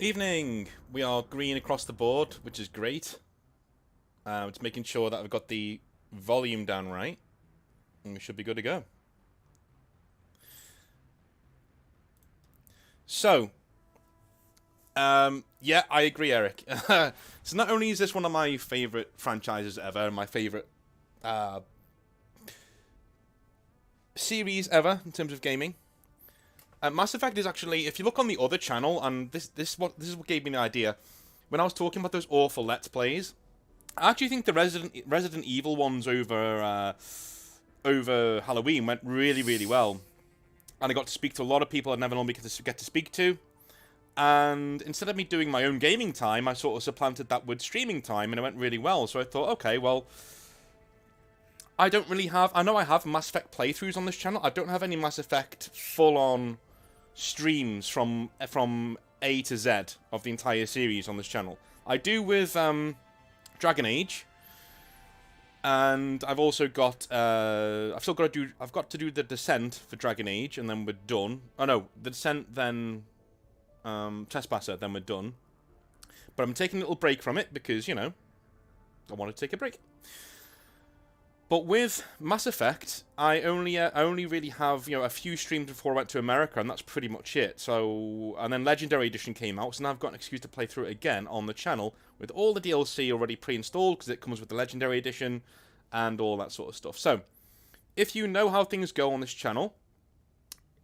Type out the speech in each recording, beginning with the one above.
Evening! We are green across the board, which is great. It's making sure that I've got the volume down right, and we should be good to go. So, yeah, I agree, Eric. So not only is this one of my favorite franchises ever, my favorite uh, series ever in terms of gaming, Mass Effect is actually, if you look on the other channel, and this is what gave me the idea. When I was talking about those awful Let's Plays, I actually think the Resident Evil ones over Halloween went really well, and I got to speak to a lot of people I'd never normally get to speak to. And instead of me doing my own gaming time, I sort of supplanted that with streaming time, and it went really well. So I thought, okay, well, I don't really have. I know I have Mass Effect playthroughs on this channel. I don't have any Mass Effect full-on streams from A to Z of the entire series on this channel. I do with Dragon Age, and I've also got I've got to do the Descent for Dragon Age, and then we're done. Oh no, the Descent, then Trespasser, then we're done. But I'm taking a little break from it because, I want to take a break. But with Mass Effect, I only really have a few streams before I went to America, and that's pretty much it. So, and then Legendary Edition came out, so now I've got an excuse to play through it again on the channel with all the DLC already pre-installed because it comes with the Legendary Edition and all that sort of stuff. So, if you know how things go on this channel,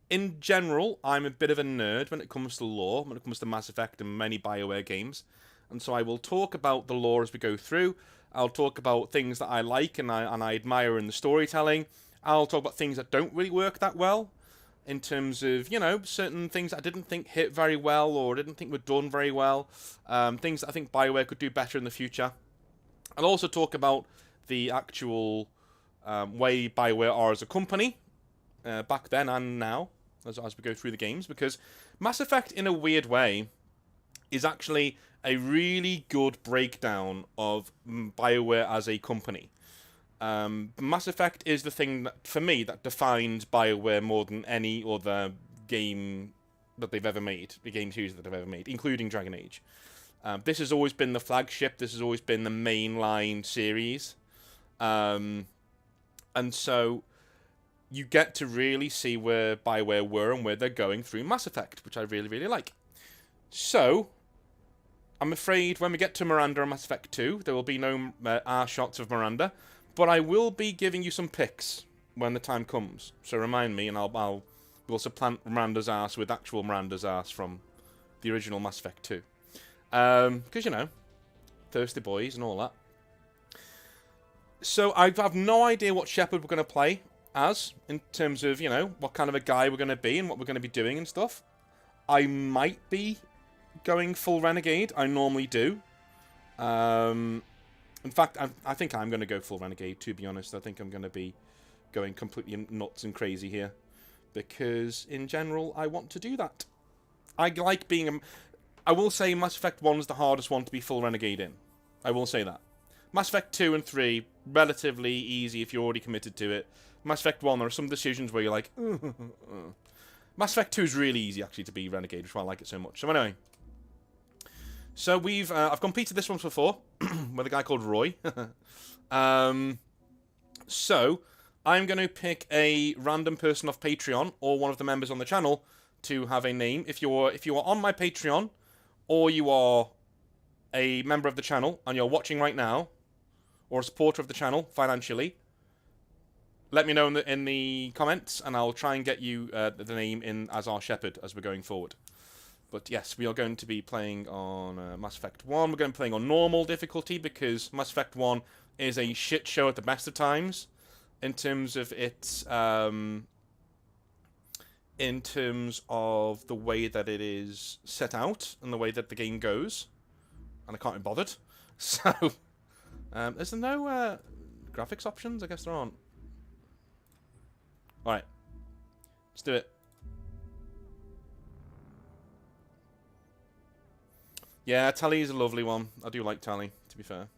in general, I'm a bit of a nerd when it comes to lore, when it comes to Mass Effect and many BioWare games, and so I will talk about the lore as we go through. I'll talk about things that I like and I admire in the storytelling. I'll talk about things that don't really work that well, in terms of, certain things that I didn't think hit very well or didn't think were done very well. Things that I think BioWare could do better in the future. I'll also talk about the actual way BioWare are as a company, back then and now, as we go through the games, because Mass Effect, in a weird way, is actually a really good breakdown of BioWare as a company. Mass Effect is the thing that, for me, that defines BioWare more than any other game that they've ever made, the game series that they've ever made, including Dragon Age. This has always been the flagship, this has always been the mainline series. And so you get to really see where BioWare were and where they're going through Mass Effect, which I really like. So, I'm afraid when we get to Miranda and Mass Effect 2, there will be no R shots of Miranda, but I will be giving you some picks when the time comes. So remind me, and we'll supplant Miranda's ass with actual Miranda's ass from the original Mass Effect 2. Because, thirsty boys and all that. So I have no idea what Shepard we're going to play as, in terms of, what kind of a guy we're going to be and what we're going to be doing and stuff. I might be going full Renegade. I normally do. In fact, I think I'm going to go full Renegade, to be honest. I think I'm going to be going completely nuts and crazy here. Because, in general, I want to do that. I like being I will say Mass Effect 1 is the hardest one to be full Renegade in. I will say that. Mass Effect 2 and 3, relatively easy if you're already committed to it. Mass Effect 1, there are some decisions where you're like, Mass Effect 2 is really easy, actually, to be Renegade, which is why I like it so much. So anyway. So I've completed this one before, with a guy called Roy. So, I'm going to pick a random person off Patreon, or one of the members on the channel, to have a name. If you are on my Patreon, or you are a member of the channel, and you're watching right now, or a supporter of the channel, financially, let me know in the comments, and I'll try and get you the name in as our Shepherd as we're going forward. But yes, we are going to be playing on Mass Effect 1. We're going to be playing on normal difficulty because Mass Effect 1 is a shit show at the best of times in terms of its in terms of the way that it is set out and the way that the game goes. And I can't be bothered. So, is there no graphics options? I guess there aren't. Alright. Let's do it. Yeah, Tally is a lovely one. I do like Tally, to be fair.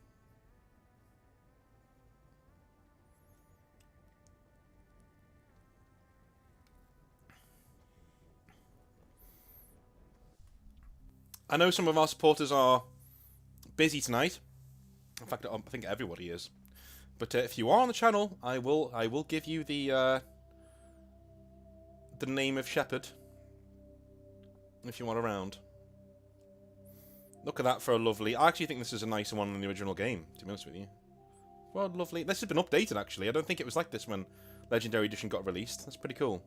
I know some of our supporters are busy tonight. In fact, I think everybody is. But if you are on the channel, I will give you the name of Shepard if you want around. Look at that for a lovely... I actually think this is a nicer one than the original game, to be honest with you. Well, lovely. This has been updated, actually. I don't think it was like this when Legendary Edition got released. That's pretty cool.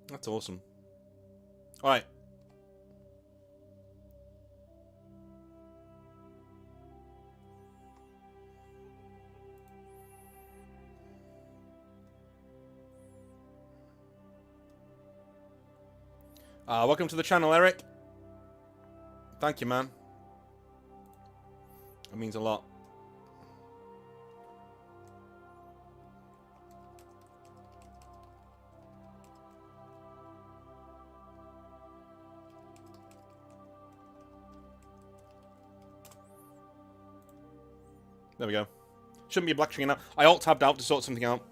That's awesome. Alright. Welcome to the channel, Eric. Thank you, man. It means a lot. There we go. Shouldn't be a black screen now. I alt-tabbed out to sort something out.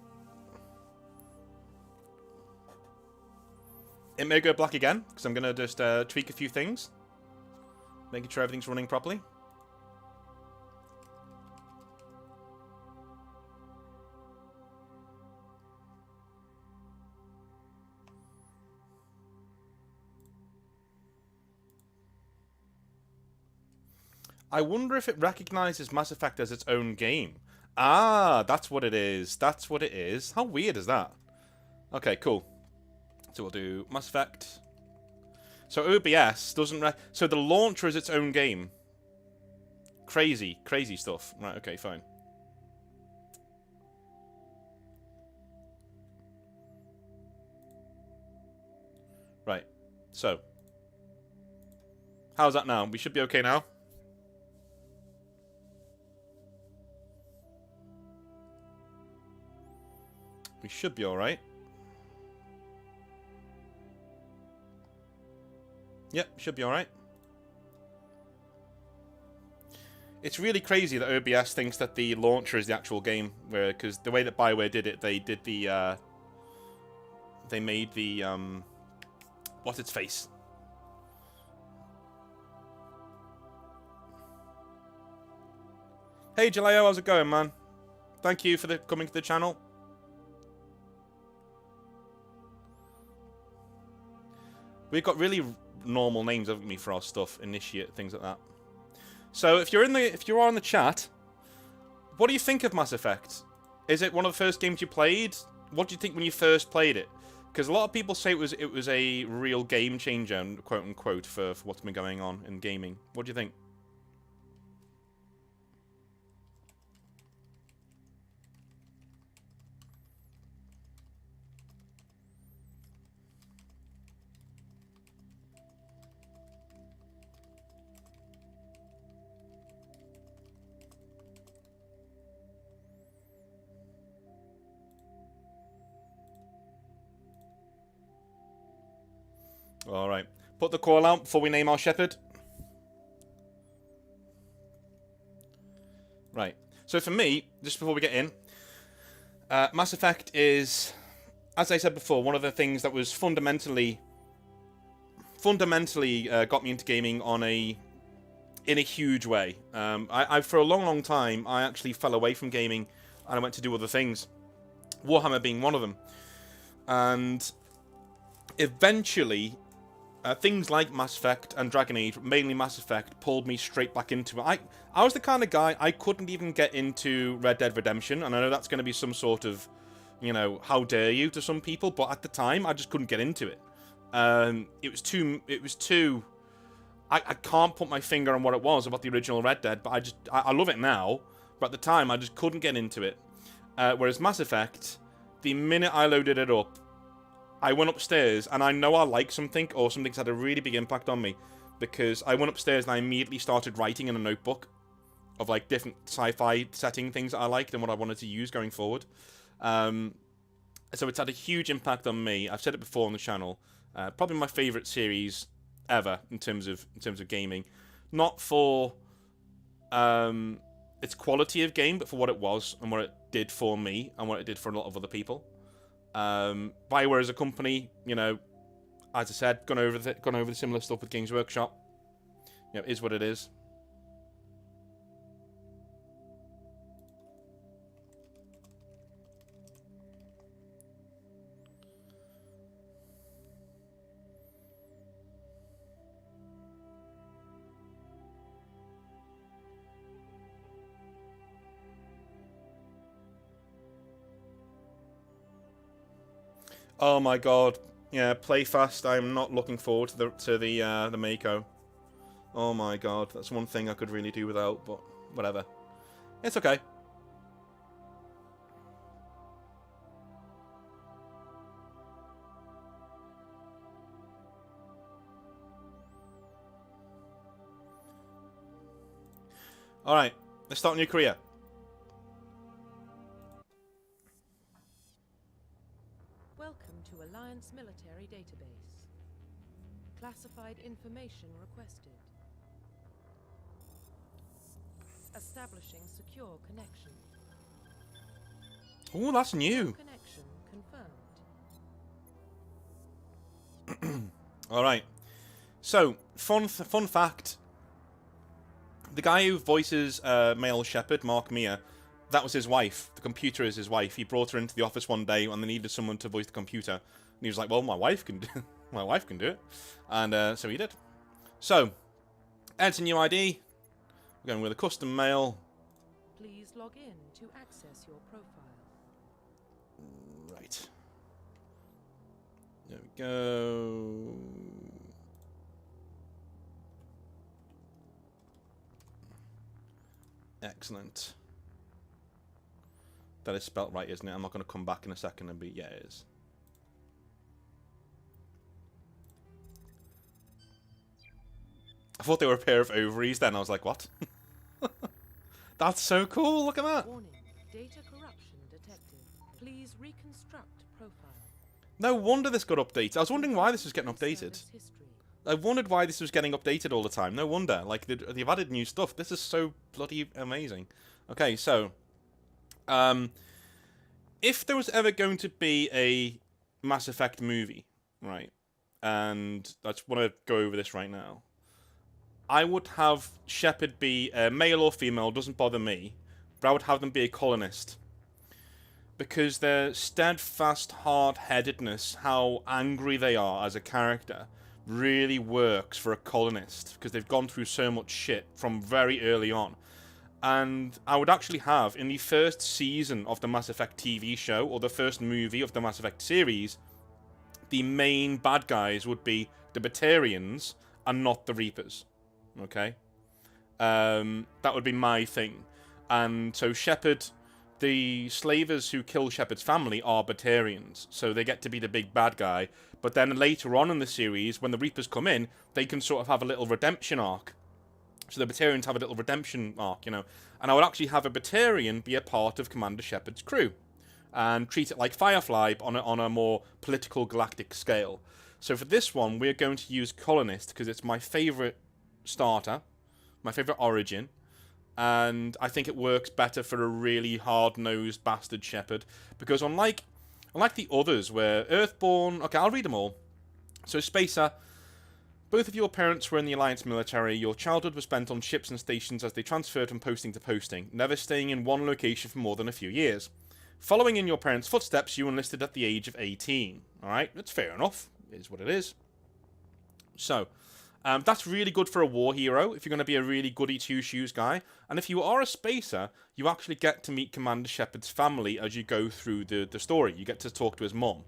It may go black again, because I'm going to just tweak a few things. Making sure everything's running properly. I wonder if it recognizes Mass Effect as its own game. Ah, that's what it is. That's what it is. How weird is that? Okay, cool. So we'll do Mass Effect. So OBS doesn't... So the launcher is its own game. Crazy, crazy stuff. Right, okay, fine. Right, so. How's that now? We should be okay now. We should be alright. Yep, should be alright. It's really crazy that OBS thinks that the launcher is the actual game, because the way that BioWare did it, they did the, they made the, what's its face? Hey Jaleo, how's it going, man? Thank you for coming to the channel. We've got really normal names, haven't we, for our stuff, initiate, things like that. So if you're on the chat, what do you think of Mass Effect? Is it one of the first games you played? What do you think when you first played it? Because a lot of people say it was a real game changer, quote unquote, for what's been going on in gaming. What do you think? Alright. Put the call out before we name our Shepard. Right. So for me, just before we get in, Mass Effect is, as I said before, one of the things that was fundamentally got me into gaming in a huge way. I for a long time, I actually fell away from gaming and I went to do other things. Warhammer being one of them. And eventually, things like Mass Effect and Dragon Age, mainly Mass Effect, pulled me straight back into it. I was the kind of guy, I couldn't even get into Red Dead Redemption, and I know that's going to be some sort of, you know, how dare you to some people, but at the time, I just couldn't get into it. It was too... I can't put my finger on what it was about the original Red Dead, but I love it now, but at the time, I just couldn't get into it. Whereas Mass Effect, the minute I loaded it up, I went upstairs, and I know I like something, or something's had a really big impact on me, because I went upstairs and I immediately started writing in a notebook of, like, different sci-fi setting things that I liked and what I wanted to use going forward. So it's had a huge impact on me. I've said it before on the channel. Probably my favourite series ever in terms of gaming. Not for its quality of game, but for what it was and what it did for me and what it did for a lot of other people. BioWare as a company, you know, as I said, gone over the similar stuff with Games Workshop. You know, is what it is. Oh my god. Yeah, play fast. I'm not looking forward to the Mako. Oh my god, that's one thing I could really do without, but whatever. It's okay. Alright, let's start a new career. Welcome to Alliance Military Database. Classified information requested. Establishing secure connection. Oh, that's new. Connection confirmed. Alright. So, fun fact. The guy who voices male Shepard, Mark Meir, that was his wife. The computer is his wife. He brought her into the office one day and they needed someone to voice the computer. And he was like, well, my wife can do it. And so he did. So, add a new ID. We're going with a custom mail. Please log in to access your profile. Right. There we go. Excellent. That is spelt right, isn't it? I'm not going to come back in a second and be... Yeah, it is. I thought they were a pair of ovaries then. I was like, what? That's so cool. Look at that. Warning. Data corruption detected. Please reconstruct profile. No wonder this got updated. I was wondering why this was getting updated. I wondered why this was getting updated all the time. No wonder. Like, they've added new stuff. This is so bloody amazing. Okay, so... if there was ever going to be a Mass Effect movie, right, and I just want to go over this right now, I would have Shepard be male or female, doesn't bother me, but I would have them be a colonist. Because their steadfast hard-headedness, how angry they are as a character, really works for a colonist, because they've gone through so much shit from very early on. And I would actually have, in the first season of the Mass Effect TV show, or the first movie of the Mass Effect series, the main bad guys would be the Batarians, and not the Reapers. Okay? That would be my thing. And so Shepard, the slavers who kill Shepard's family are Batarians, so they get to be the big bad guy. But then later on in the series, when the Reapers come in, they can sort of have a little redemption arc. So the Batarians have a little redemption arc, you know. And I would actually have a Batarian be a part of Commander Shepard's crew. And treat it like Firefly on a more political galactic scale. So for this one, we're going to use Colonist, because it's my favourite starter. My favourite origin. And I think it works better for a really hard-nosed bastard Shepard. Because unlike the others, where Earthborn... Okay, I'll read them all. So Spacer... Both of your parents were in the Alliance military. Your childhood was spent on ships and stations as they transferred from posting to posting, never staying in one location for more than a few years. Following in your parents' footsteps, you enlisted at the age of 18. Alright, that's fair enough. It is what it is. So, that's really good for a war hero, if you're going to be a really goody two-shoes guy. And if you are a spacer, you actually get to meet Commander Shepard's family as you go through the story. You get to talk to his mum.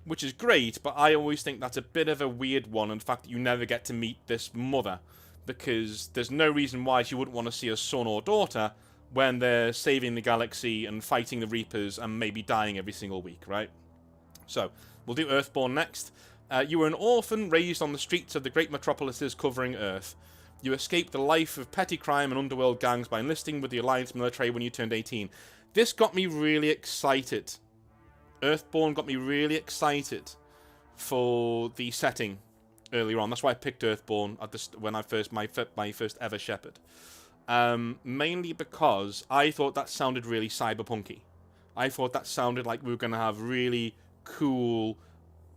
Which is great, but I always think that's a bit of a weird one, in fact that you never get to meet this mother, because there's no reason why she wouldn't want to see a son or daughter when they're saving the galaxy and fighting the Reapers and maybe dying every single week, right? So, we'll do Earthborn next. You were an orphan raised on the streets of the great metropolises covering Earth. You escaped the life of petty crime and underworld gangs by enlisting with the Alliance military when you turned 18. This got me really excited. Earthborn got me really excited for the setting earlier on. That's why I picked Earthborn at when I first my first ever Shepard. Mainly because I thought that sounded really cyberpunky. I thought that sounded like we were going to have really cool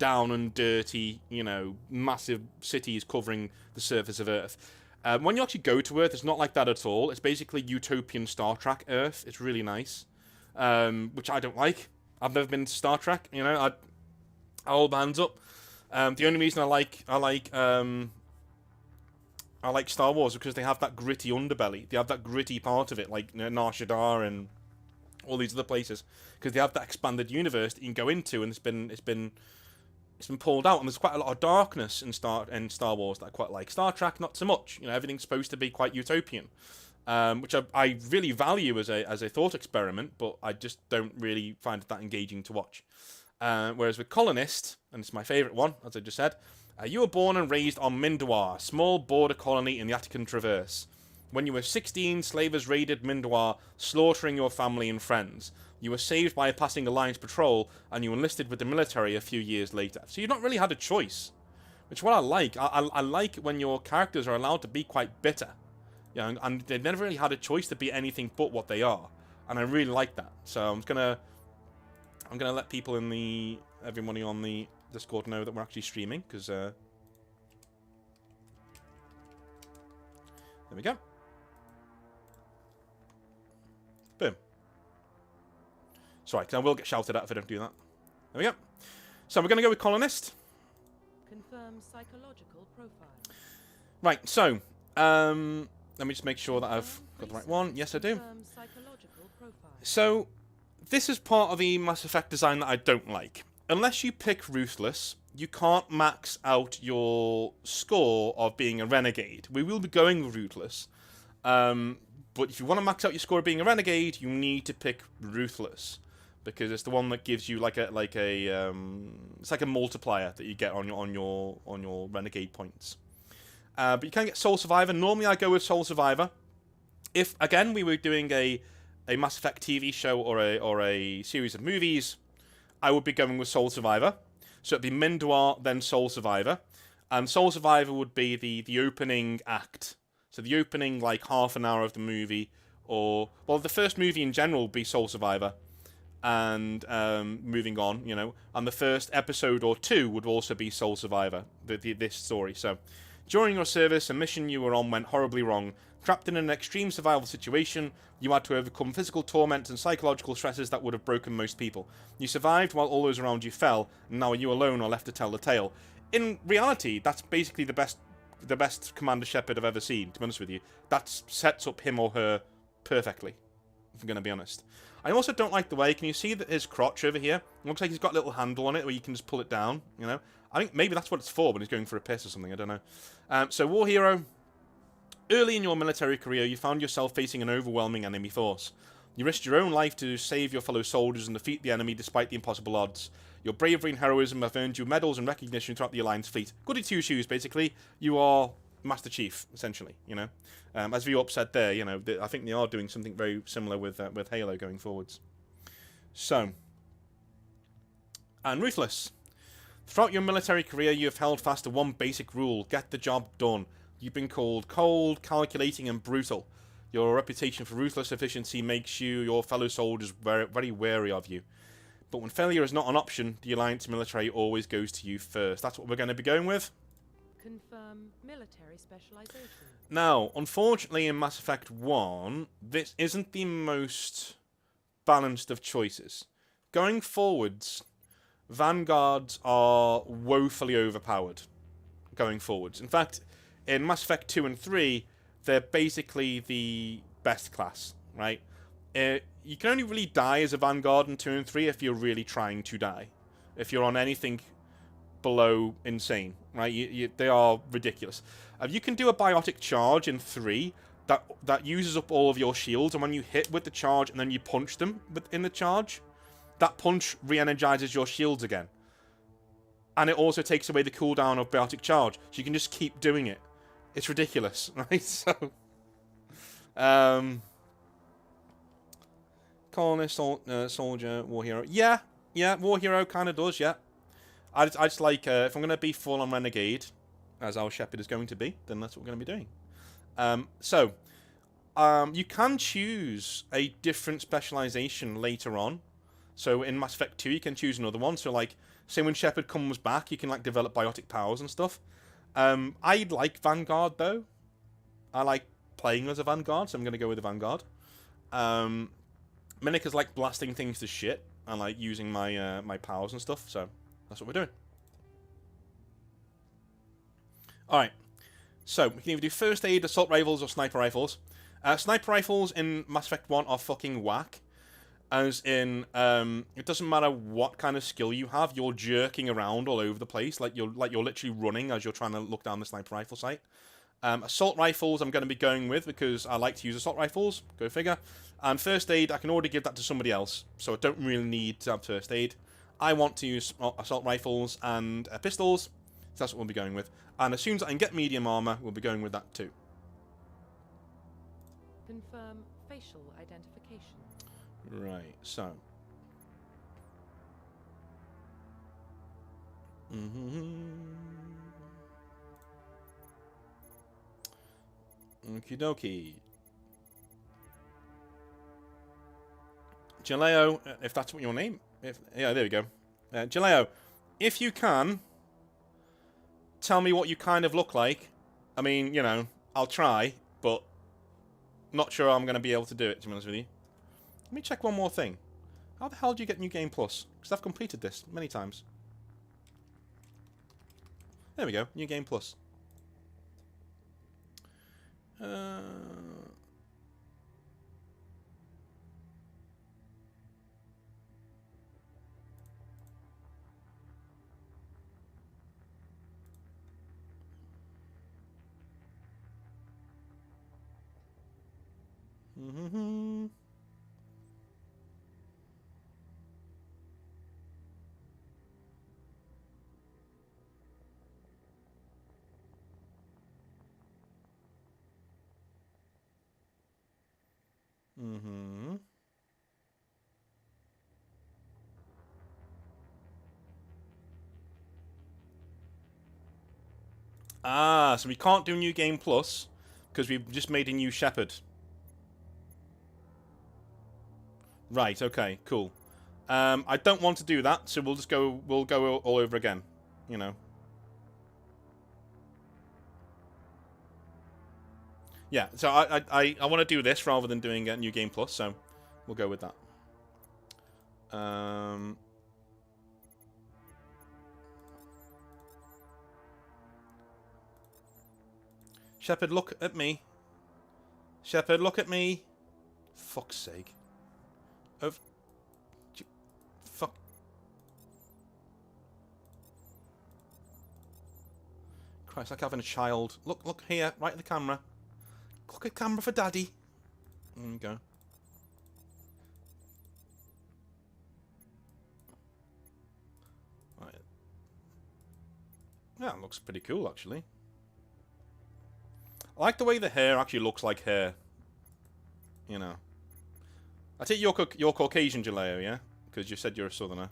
down and dirty, you know, massive cities covering the surface of Earth. When you actually go to Earth, it's not like that at all. It's basically utopian Star Trek Earth. It's really nice, which I don't like. I've never been to Star Trek, you know. I hold my hands up. The only reason I like Star Wars is because they have that gritty underbelly. They have that gritty part of it, like, you know, Nar Shaddaa and all these other places, because they have that expanded universe that you can go into, and it's been pulled out, and there's quite a lot of darkness in Star Wars that I quite like. Star Trek, not so much. You know, everything's supposed to be quite utopian, which I really value as a thought experiment, but I just don't really find it that engaging to watch. Whereas with Colonist, and it's my favourite one, as I just said, you were born and raised on Mindoir, small border colony in the Attican Traverse. When you were 16, slavers raided Mindoir, slaughtering your family and friends. You were saved by a passing Alliance patrol, and you enlisted with the military a few years later. So you've not really had a choice, which is what I like. I like when your characters are allowed to be quite bitter, you know, and they've never really had a choice to be anything but what they are, and I really like that. So I'm gonna let people everybody on the Discord know that we're actually streaming, because there we go. Boom. Sorry, because I will get shouted at if I don't do that. There we go. So we're going to go with Colonist. Confirm psychological profile. Right, so let me just make sure that I've got the right one. Yes, I do. Confirm psychological profile. So this is part of the Mass Effect design that I don't like. Unless you pick Ruthless, you can't max out your score of being a renegade. We will be going with Ruthless. But if you want to max out your score of being a renegade, you need to pick Ruthless, because it's the one that gives you it's like a multiplier that you get on your renegade points. But you can get Soul Survivor. Normally I go with Soul Survivor. If again we were doing a Mass Effect TV show or a series of movies, I would be going with Soul Survivor. So it'd be Mindoir, then Soul Survivor, and Soul Survivor would be the opening act. So the opening, like, half an hour of the movie, or, well, the first movie in general would be Soul Survivor, and moving on, you know, and the first episode or two would also be Soul Survivor, this story. So, during your service, a mission you were on went horribly wrong. Trapped in an extreme survival situation, you had to overcome physical torments and psychological stresses that would have broken most people. You survived while all those around you fell, and now you alone are left to tell the tale. In reality, that's basically the best Commander Shepard I've ever seen, to be honest with you. That sets up him or her perfectly, if I'm going to be honest. I also don't like the way, can you see that his crotch over here? It looks like he's got a little handle on it where you can just pull it down, you know? I think maybe that's what it's for when he's going for a piss or something, I don't know. So, War Hero. Early in your military career, you found yourself facing an overwhelming enemy force. You risked your own life to save your fellow soldiers and defeat the enemy despite the impossible odds. Your bravery and heroism have earned you medals and recognition throughout the Alliance fleet. Goody two-shoes, basically. You are Master Chief, essentially, you know. As Vuop said there, you know, I think they are doing something very similar with Halo going forwards. So, and Ruthless. Throughout your military career, you have held fast to one basic rule: get the job done. You've been called cold, calculating, and brutal. Your reputation for ruthless efficiency makes your fellow soldiers very, very wary of you. But when failure is not an option, the Alliance military always goes to you first. That's what we're going to be going with. Confirm military specialization. Now, unfortunately, in Mass Effect 1, this isn't the most balanced of choices. Going forwards, Vanguards are woefully overpowered. Going forwards. In fact, in Mass Effect 2 and 3, they're basically the best class, right? You can only really die as a Vanguard in 2 and 3 if you're really trying to die. If you're on anything below insane, right? They are ridiculous. You can do a biotic charge in 3 that uses up all of your shields, and when you hit with the charge and then you punch them in the charge, that punch re-energizes your shields again. And it also takes away the cooldown of biotic charge, so you can just keep doing it. It's ridiculous, right? So, Colonist, Soldier, War Hero. Yeah, War Hero kind of does, yeah. I just like, if I'm going to be full on Renegade, as our Shepard is going to be, then that's what we're going to be doing. You can choose a different specialization later on. So in Mass Effect 2, you can choose another one. So, like, Same when Shepard comes back, you can like develop biotic powers and stuff. I like Vanguard though. I like playing as a Vanguard, so I'm going to go with the Vanguard. Minika's like blasting things to shit and like using my my powers and stuff, so that's what we're doing. Alright, so we can either do first aid, assault rifles, or sniper rifles. Sniper rifles in Mass Effect 1 are fucking whack. As in, it doesn't matter what kind of skill you have, you're jerking around all over the place, like you're literally running as you're trying to look down the sniper rifle sight. Assault rifles I'm going to be going with because I like to use assault rifles, go figure. And first aid, I can already give that to somebody else, so I don't really need to have first aid. I want to use assault rifles and pistols, so that's what we'll be going with. And as soon as I can get medium armor, we'll be going with that too. Confirm facial identification. Right, so. Okie dokie. Jaleo, if that's what your name... yeah, there we go. Jaleo, if you can, tell me what you kind of look like. I mean, you know, I'll try, but not sure I'm going to be able to do it, to be honest with you. Let me check one more thing. How the hell do you get New Game Plus? Because I've completed this many times. There we go, New Game Plus. Ah, so we can't do New Game Plus because we've just made a new Shepard. Right, okay, cool. I don't want to do that, so we'll go all over again, you know. Yeah, so I want to do this rather than doing a New Game Plus, so we'll go with that. Shepard, look at me. Shepard, look at me. Fuck's sake. Fuck. Christ, like having a child. Look here, right at the camera. Look at the camera for daddy. There you go. Right. Yeah, it looks pretty cool, actually. I like the way the hair actually looks like hair. You know. I take you're Caucasian, Jaleo, yeah? Because you said you're a southerner.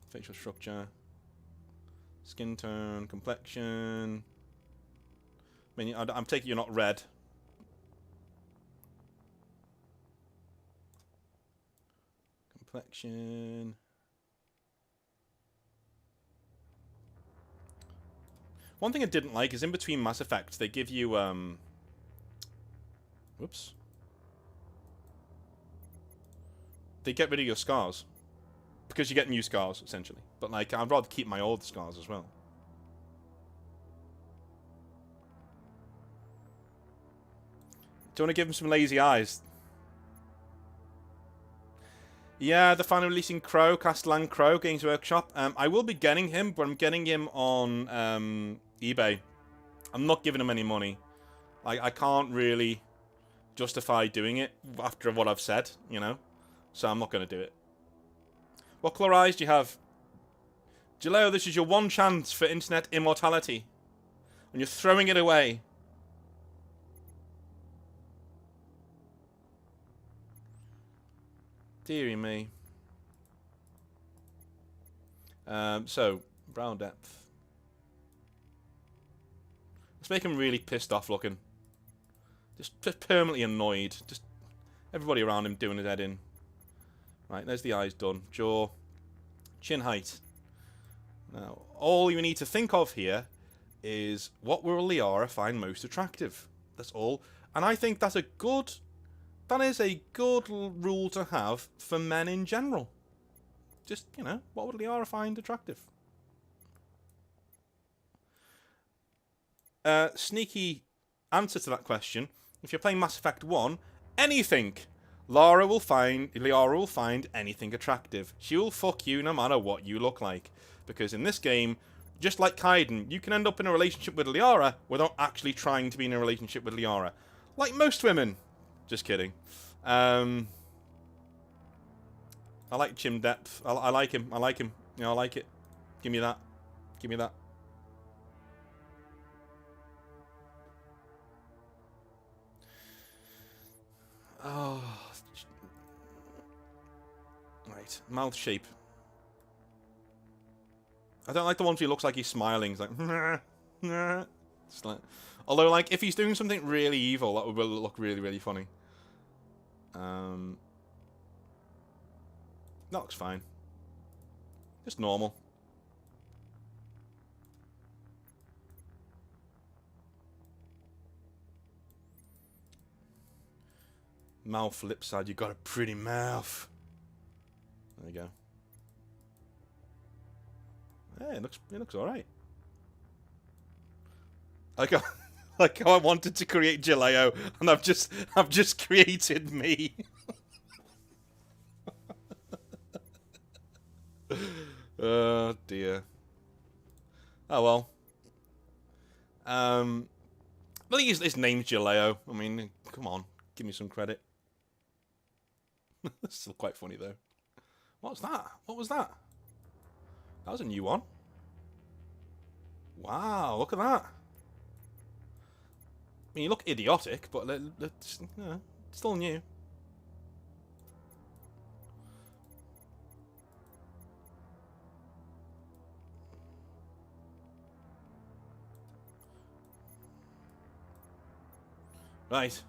Facial structure. Skin tone, complexion. I mean, I'm taking you're not red. Complexion. One thing I didn't like is in between Mass Effects, they give you, whoops. They get rid of your scars. Because you get new scars, essentially. But, like, I'd rather keep my old scars as well. Do you want to give him some lazy eyes? Yeah, they're finally releasing Crow, Castellan Crow, Games Workshop. I will be getting him, but I'm getting him on eBay. I'm not giving him any money. I can't really justify doing it after what I've said, you know? So I'm not going to do it. What colour eyes do you have? Jaleo, this is your one chance for internet immortality. And you're throwing it away. Deary me. So, brow depth. Let's make him really pissed off looking. Just permanently annoyed. Just everybody around him doing his head in. Right, there's the eyes done. Jaw. Chin height. Now, all you need to think of here is what will Liara find most attractive? That's all. And I think that's a good... That is a good rule to have for men in general. Just, you know, what would Liara find attractive? Sneaky answer to that question. If you're playing Mass Effect 1, anything. Liara will find anything attractive. She will fuck you no matter what you look like. Because in this game, just like Kaiden, you can end up in a relationship with Liara without actually trying to be in a relationship with Liara. Like most women. Just kidding. I like chin depth. I like him. I like him. You know, I like it. Give me that. Give me that. Oh. Right. Mouth shape. I don't like the ones where he looks like he's smiling. He's like, it's like, although, like, if he's doing something really evil, that would look really, really funny. That looks fine. Just normal. Mouth, lip side. You got a pretty mouth. There you go. Yeah, it looks all right. Like how I wanted to create Jaleo, and I've just created me. Oh dear. Oh well. Well, his name's Jaleo. I mean, come on, give me some credit. It's still quite funny though. What's that? What was that? That was a new one. Wow, look at that. I mean, you look idiotic, but it's, you know, still new. Right.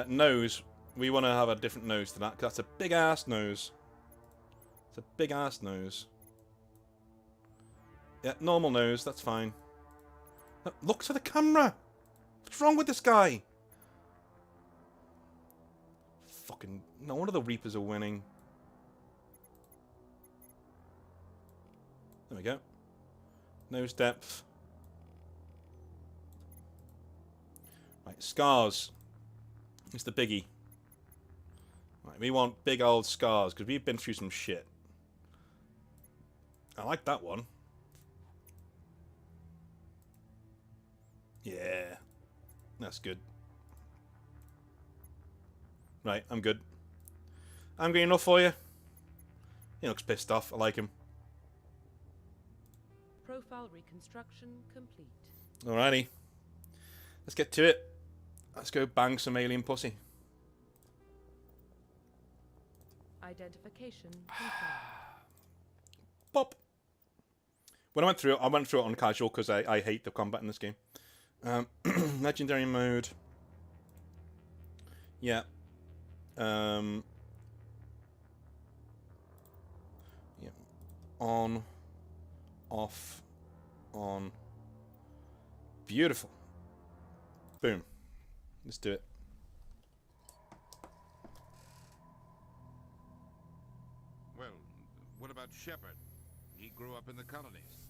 Nose. We want to have a different nose to that, because that's a big-ass nose. It's a big-ass nose. Yeah, normal nose, that's fine. Look to the camera! What's wrong with this guy? Fucking... No wonder the Reapers are winning. There we go. Nose depth. Right, scars. It's the biggie. Right, we want big old scars, because we've been through some shit. I like that one. Yeah. That's good. Right, I'm good. Angry enough for you? He looks pissed off. I like him. Profile reconstruction complete. Alrighty. Let's get to it. Let's go bang some alien pussy. Identification confirmed. Pop. When I went through it on casual because I hate the combat in this game. Legendary mode. Yeah. Yeah. On. Off. On. Beautiful. Boom. Let's do it. Well, what about Shepard? He grew up in the colonies.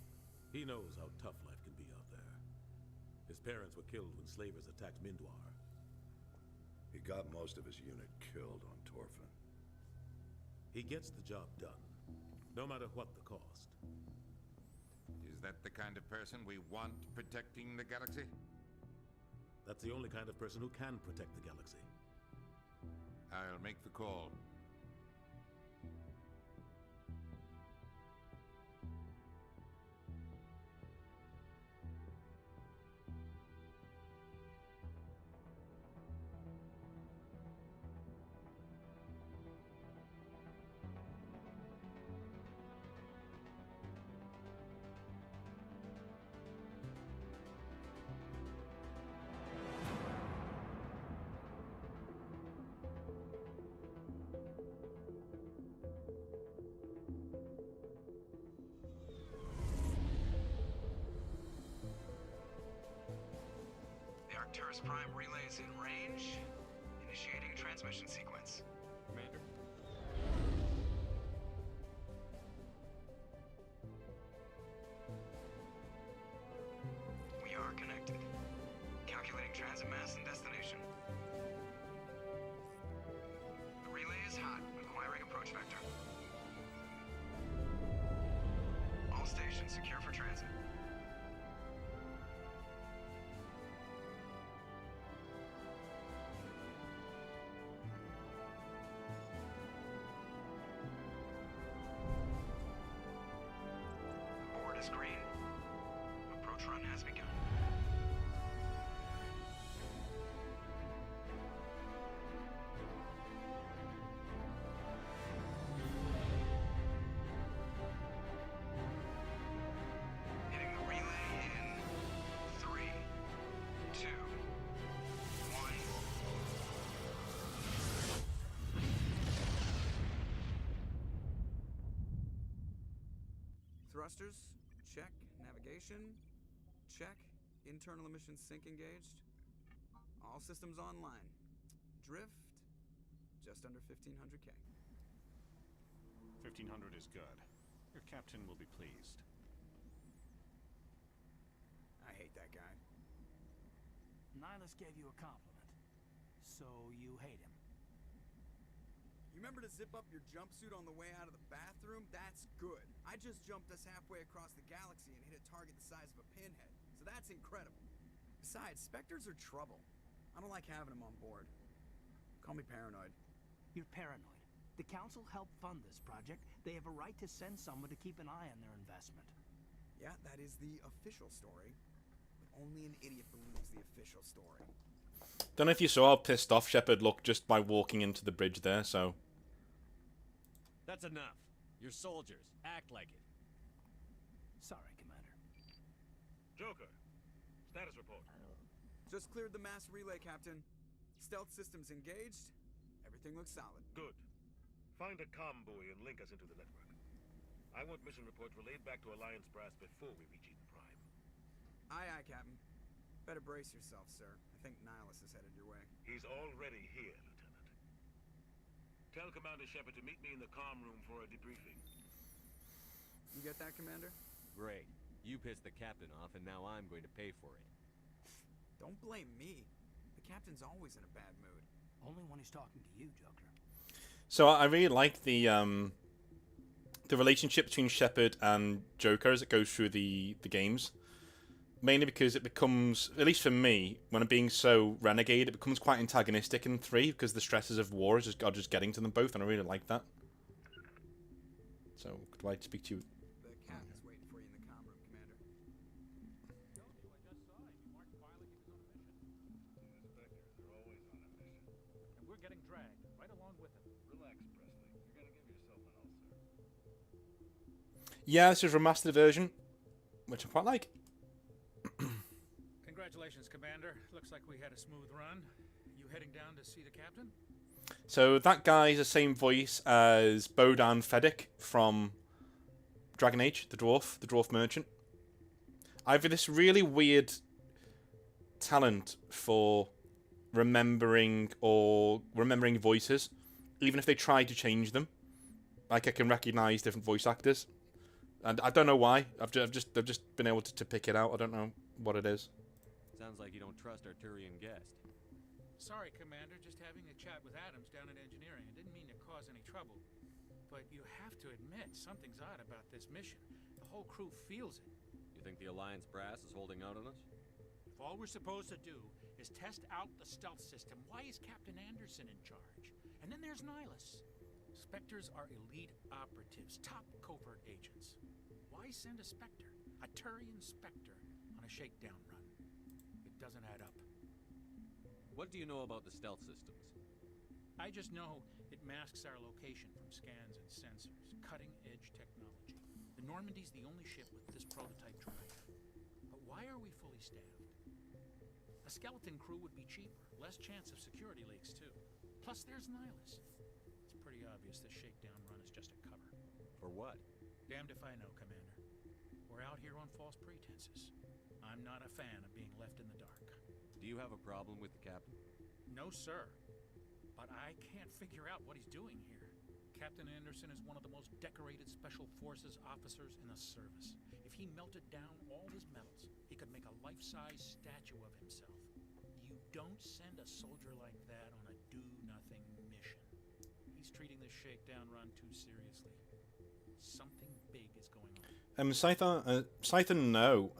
He knows how tough life can be out there. His parents were killed when slavers attacked Mindwar. He got most of his unit killed on Torfin. He gets the job done, no matter what the cost. Is that the kind of person we want protecting the galaxy? That's the only kind of person who can protect the galaxy. I'll make the call. Arcturus Prime relay is in range. Initiating transmission sequence. Commander? We are connected. Calculating transit mass and destination. The relay is hot, acquiring approach vector. All stations secure for transit. Board is green. Approach run has begun. Hitting the relay in 3, 2, 1. Thrusters, check. Navigation, check. Internal emissions sync engaged. All systems online. Drift, just under 1500K. 1500 is good. Your captain will be pleased. I hate that guy. Nihilus gave you a compliment, so you hate him. You remember to zip up your jumpsuit on the way out of the bathroom? That's good. I just jumped us halfway across the galaxy and hit a target the size of a pinhead, so that's incredible. Besides, Spectres are trouble. I don't like having them on board. Call me paranoid. You're paranoid. The Council helped fund this project. They have a right to send someone to keep an eye on their investment. Yeah, that is the official story. But only an idiot believes the official story. Don't know if you saw how pissed off Shepard looked just by walking into the bridge there, so... That's enough. You're soldiers. Act like it. Sorry, Commander. Joker, status report. Just cleared the mass relay, Captain. Stealth systems engaged. Everything looks solid. Good. Find a comm buoy and link us into the network. I want mission reports relayed back to Alliance brass before we reach Eden Prime. Aye, aye, Captain. Better brace yourself, sir. I think Nihilus is headed your way. He's already here, Lieutenant. Tell Commander Shepard to meet me in the comm room for a debriefing. You get that, Commander? Great. You pissed the captain off, and now I'm going to pay for it. Don't blame me. The Captain's always in a bad mood. Only when he's talking to you, Joker. So I really like the relationship between Shepard and Joker as it goes through the games. Mainly because it becomes, at least for me, when I'm being so renegade, it becomes quite antagonistic in 3 because the stresses of war are just getting to them both, and I really like that. So, do I speak to you? The Captain's waiting for you in the comm room, Commander. And we're getting dragged right along with him. Relax, Presley. You're gonna give yourself an ulcer. Yeah, this is a remastered version, which I quite like. Congratulations, Commander. Looks like we had a smooth run. You heading down to see the captain? So that guy's the same voice as Bodan Fedek from Dragon Age, the dwarf merchant. I have this really weird talent for remembering voices, even if they try to change them. Like I can recognize different voice actors, and I don't know why. I've just been able to pick it out. I don't know what it is. Sounds like you don't trust our Turian guest. Sorry, Commander. Just having a chat with Adams down in engineering. I didn't mean to cause any trouble. But you have to admit, something's odd about this mission. The whole crew feels it. You think the Alliance brass is holding out on us? If all we're supposed to do is test out the stealth system, why is Captain Anderson in charge? And then there's Nihilus. Spectres are elite operatives, top covert agents. Why send a Spectre, a Turian Spectre, on a shakedown run? It doesn't add up. What do you know about the stealth systems? I just know it masks our location from scans and sensors. Cutting-edge technology. The Normandy's the only ship with this prototype drive. But why are we fully staffed? A skeleton crew would be cheaper. Less chance of security leaks, too. Plus, there's Nihilus. It's pretty obvious this shakedown run is just a cover. For what? Damned if I know, Commander. We're out here on false pretenses. I'm not a fan of being left in the dark. Do you have a problem with the captain? No, sir. But I can't figure out what he's doing here. Captain Anderson is one of the most decorated Special Forces officers in the service. If he melted down all his medals, he could make a life-size statue of himself. You don't send a soldier like that on a do-nothing mission. He's treating this shakedown run too seriously. Something big is going on. Scyther, no.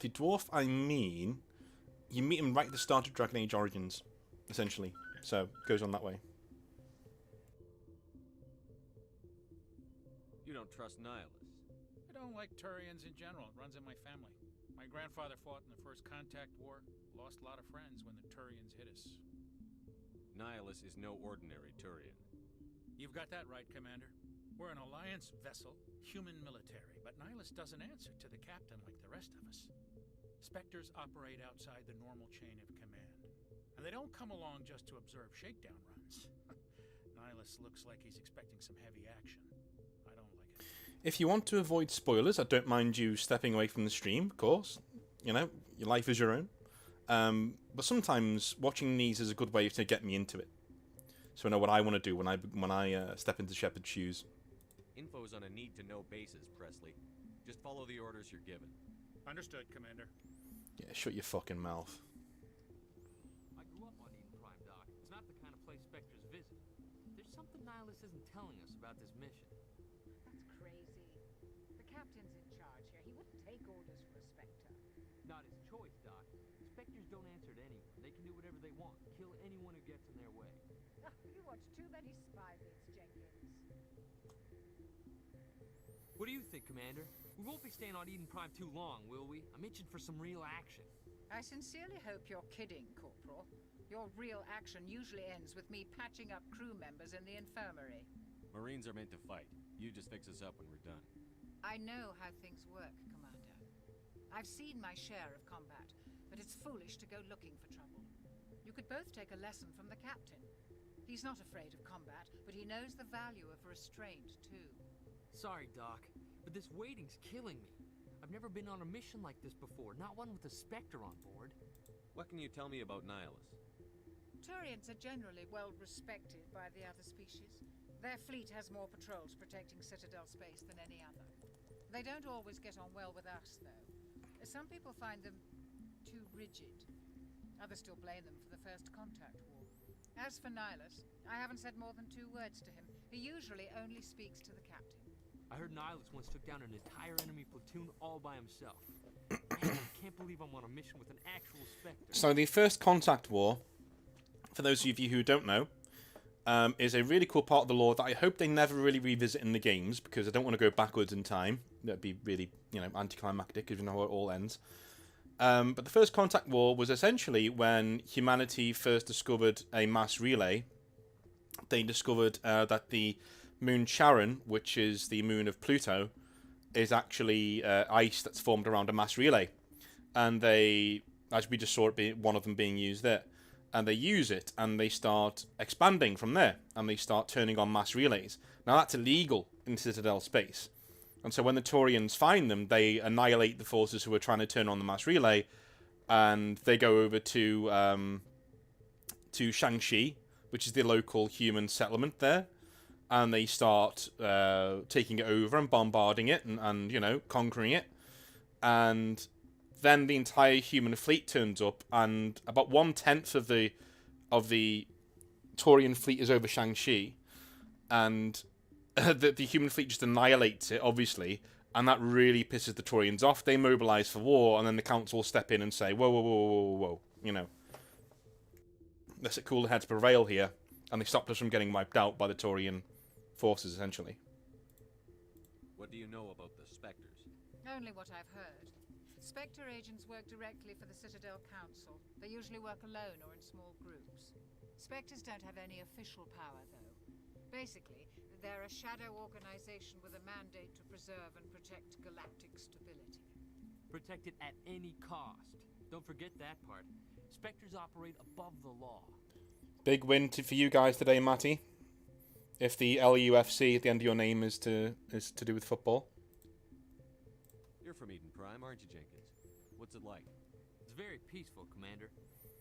The dwarf, I mean, you meet him right at the start of Dragon Age Origins, essentially. So, goes on that way. You don't trust Nihilus? I don't like Turians in general. It runs in my family. My grandfather fought in the First Contact War. Lost a lot of friends when the Turians hit us. Nihilus is no ordinary Turian. You've got that right, Commander. We're an Alliance vessel, human military, but Nihilus doesn't answer to the captain like the rest of us. Spectres operate outside the normal chain of command. And they don't come along just to observe shakedown runs. Nihilus looks like he's expecting some heavy action. I don't like it. If you want to avoid spoilers, I don't mind you stepping away from the stream, of course. You know, your life is your own. But sometimes watching these is a good way to get me into it. So I know what I want to do when I step into Shepard's shoes. Info's on a need-to-know basis, Presley. Just follow the orders you're given. Understood, Commander. Yeah, shut your fucking mouth. I grew up on Eden Prime, Doc. It's not the kind of place Spectres visit. There's something Nihilus isn't telling us about this mission. That's crazy. The captain's in charge here. He wouldn't take orders from a Spectre. Not his choice, Doc. Spectres don't answer to anyone. They can do whatever they want. Kill anyone who gets in their way. You watch too many spy bits, Jenkins. What do you think, Commander? We won't be staying on Eden Prime too long, will we? I'm itching for some real action. I sincerely hope you're kidding, Corporal. Your real action usually ends with me patching up crew members in the infirmary. Marines are meant to fight. You just fix us up when we're done. I know how things work, Commander. I've seen my share of combat, but it's foolish to go looking for trouble. You could both take a lesson from the captain. He's not afraid of combat, but he knows the value of restraint, too. Sorry, Doc, but this waiting's killing me. I've never been on a mission like this before, not one with a Spectre on board. What can you tell me about Nihilus? Turians are generally well respected by the other species. Their fleet has more patrols protecting Citadel space than any other. They don't always get on well with us, though. Some people find them too rigid. Others still blame them for the First Contact War. As for Nihilus, I haven't said more than 2 words to him. He usually only speaks to the captain. I heard Nihilus once took down an entire enemy platoon all by himself. Man, I can't believe I'm on a mission with an actual Spectre. So the First Contact War, for those of you who don't know, is a really cool part of the lore that I hope they never really revisit in the games, because I don't want to go backwards in time. That'd be really, anticlimactic, because you know how it all ends. But the First Contact War was essentially when humanity first discovered a mass relay. They discovered that the moon Charon, which is the moon of Pluto, is actually ice that's formed around a mass relay. And they, as we just saw it, one of them being used there. And they use it, and they start expanding from there. And they start turning on mass relays. Now that's illegal in Citadel space. And so when the Taurians find them, they annihilate the forces who are trying to turn on the mass relay. And they go over to Shang-Chi, which is the local human settlement there. And they start taking it over and bombarding it and conquering it. And then the entire human fleet turns up, and about 1/10 of the Taurian fleet is over Shang-Chi. And the human fleet just annihilates it, obviously. And that really pisses the Taurians off. They mobilize for war, and then the council step in and say, whoa, whoa, whoa, whoa, whoa, whoa. Let's let cooler heads prevail here. And they stopped us from getting wiped out by the Taurian forces, essentially. What do you know about the Spectres? Only what I've heard. Spectre agents work directly for the Citadel Council. They usually work alone or in small groups. Spectres don't have any official power, though. Basically, they're a shadow organization with a mandate to preserve and protect galactic stability. Protect it at any cost. Don't forget that part. Spectres operate above the law. Big win for you guys today, Matty. If the LUFC at the end of your name is to do with football. You're from Eden Prime, aren't you, Jenkins? What's it like? It's very peaceful, Commander.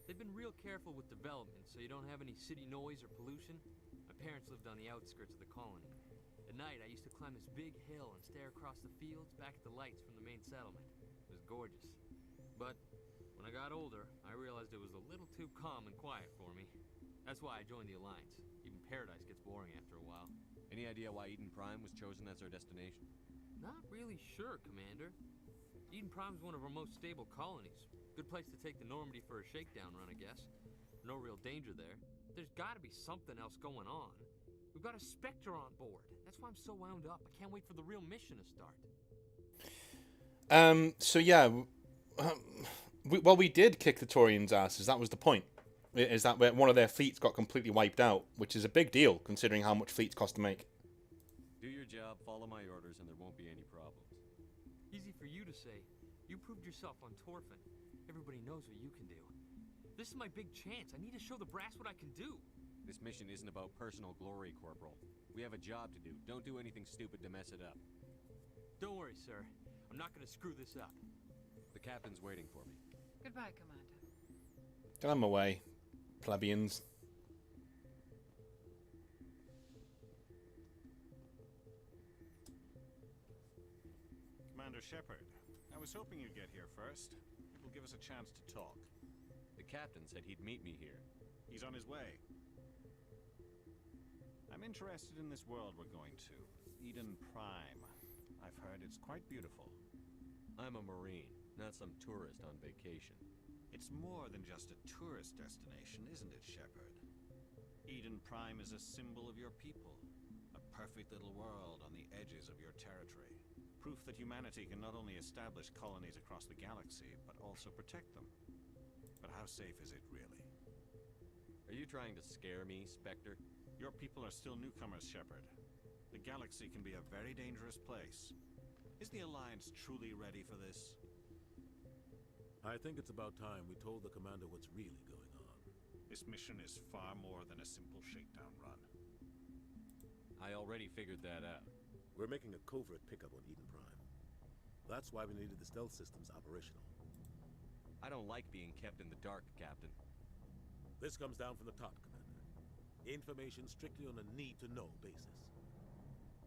They've been real careful with development, so you don't have any city noise or pollution. My parents lived on the outskirts of the colony. At night, I used to climb this big hill and stare across the fields back at the lights from the main settlement. It was gorgeous. But when I got older, I realized it was a little too calm and quiet for me. That's why I joined the Alliance. Even Paradise gets boring after a while. Any idea why Eden Prime was chosen as our destination? Not really sure, Commander. Eden Prime's one of our most stable colonies. Good place to take the Normandy for a shakedown run, I guess. No real danger there. There's gotta be something else going on. We've got a Spectre on board. That's why I'm so wound up. I can't wait for the real mission to start. So yeah, we did kick the Taurians' asses. That was the point. Is that one of their fleets got completely wiped out, which is a big deal considering how much fleets cost to make. Do your job, follow my orders, and there won't be any problems. Easy for you to say. You proved yourself on Torfin. Everybody knows what you can do. This is my big chance. I need to show the brass what I can do. This mission isn't about personal glory, Corporal. We have a job to do. Don't do anything stupid to mess it up. Don't worry, sir. I'm not gonna screw this up. The captain's waiting for me. Goodbye, Commander. Get them away, plebeians. Commander Shepard, I was hoping you'd get here first. It will give us a chance to talk. The captain said he'd meet me here. He's on his way. I'm interested in this world we're going to, Eden Prime. I've heard it's quite beautiful. I'm a Marine, not some tourist on vacation. It's more than just a tourist destination, isn't it, Shepard? Eden Prime is a symbol of your people. A perfect little world on the edges of your territory. Proof that humanity can not only establish colonies across the galaxy, but also protect them. But how safe is it, really? Are you trying to scare me, Spectre? Your people are still newcomers, Shepard. The galaxy can be a very dangerous place. Is the Alliance truly ready for this? I think it's about time we told the Commander what's really going on. This mission is far more than a simple shakedown run. I already figured that out. We're making a covert pickup on Eden Prime. That's why we needed the stealth systems operational. I don't like being kept in the dark, Captain. This comes down from the top, Commander. Information strictly on a need-to-know basis.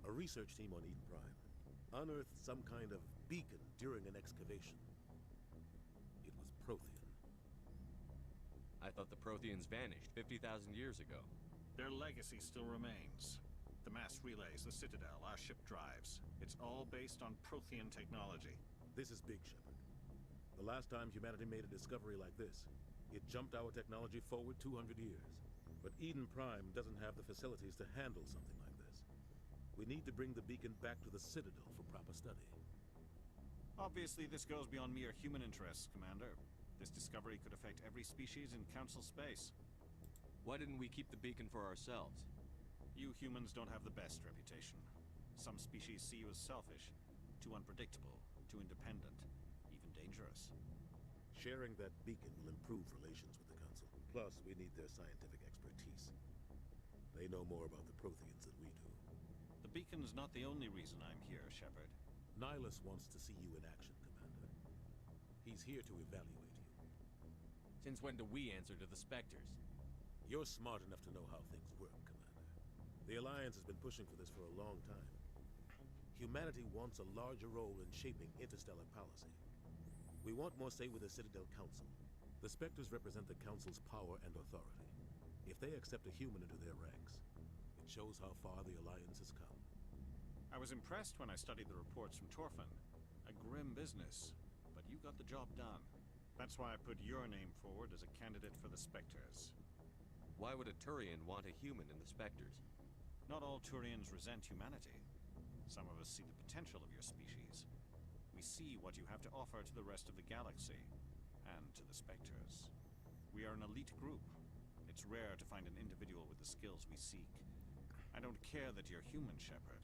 A research team on Eden Prime unearthed some kind of beacon during an excavation. It was Prothean. I thought the Protheans vanished 50,000 years ago. Their legacy still remains. The mass relays, the Citadel, our ship drives. It's all based on Prothean technology. This is big, Shepard. The last time humanity made a discovery like this, it jumped our technology forward 200 years. But Eden Prime doesn't have the facilities to handle something like this. We need to bring the beacon back to the Citadel for proper study. Obviously, this goes beyond mere human interests, Commander. This discovery could affect every species in Council space. Why didn't we keep the beacon for ourselves? You humans don't have the best reputation. Some species see you as selfish, too unpredictable, too independent, even dangerous. Sharing that beacon will improve relations with the Council. Plus, we need their scientific expertise. They know more about the Protheans than we do. The beacon's not the only reason I'm here, Shepard. Nihilus wants to see you in action, Commander. He's here to evaluate you. Since when do we answer to the Spectres? You're smart enough to know how things work, Commander. The Alliance has been pushing for this for a long time. Humanity wants a larger role in shaping interstellar policy. We want more say with the Citadel Council. The Spectres represent the Council's power and authority. If they accept a human into their ranks, it shows how far the Alliance has come. I was impressed when I studied the reports from Torfin. A grim business, but you got the job done. That's why I put your name forward as a candidate for the Spectres. Why would a Turian want a human in the Spectres? Not all Turians resent humanity. Some of us see the potential of your species. We see what you have to offer to the rest of the galaxy, and to the Spectres. We are an elite group. It's rare to find an individual with the skills we seek. I don't care that you're human, Shepard.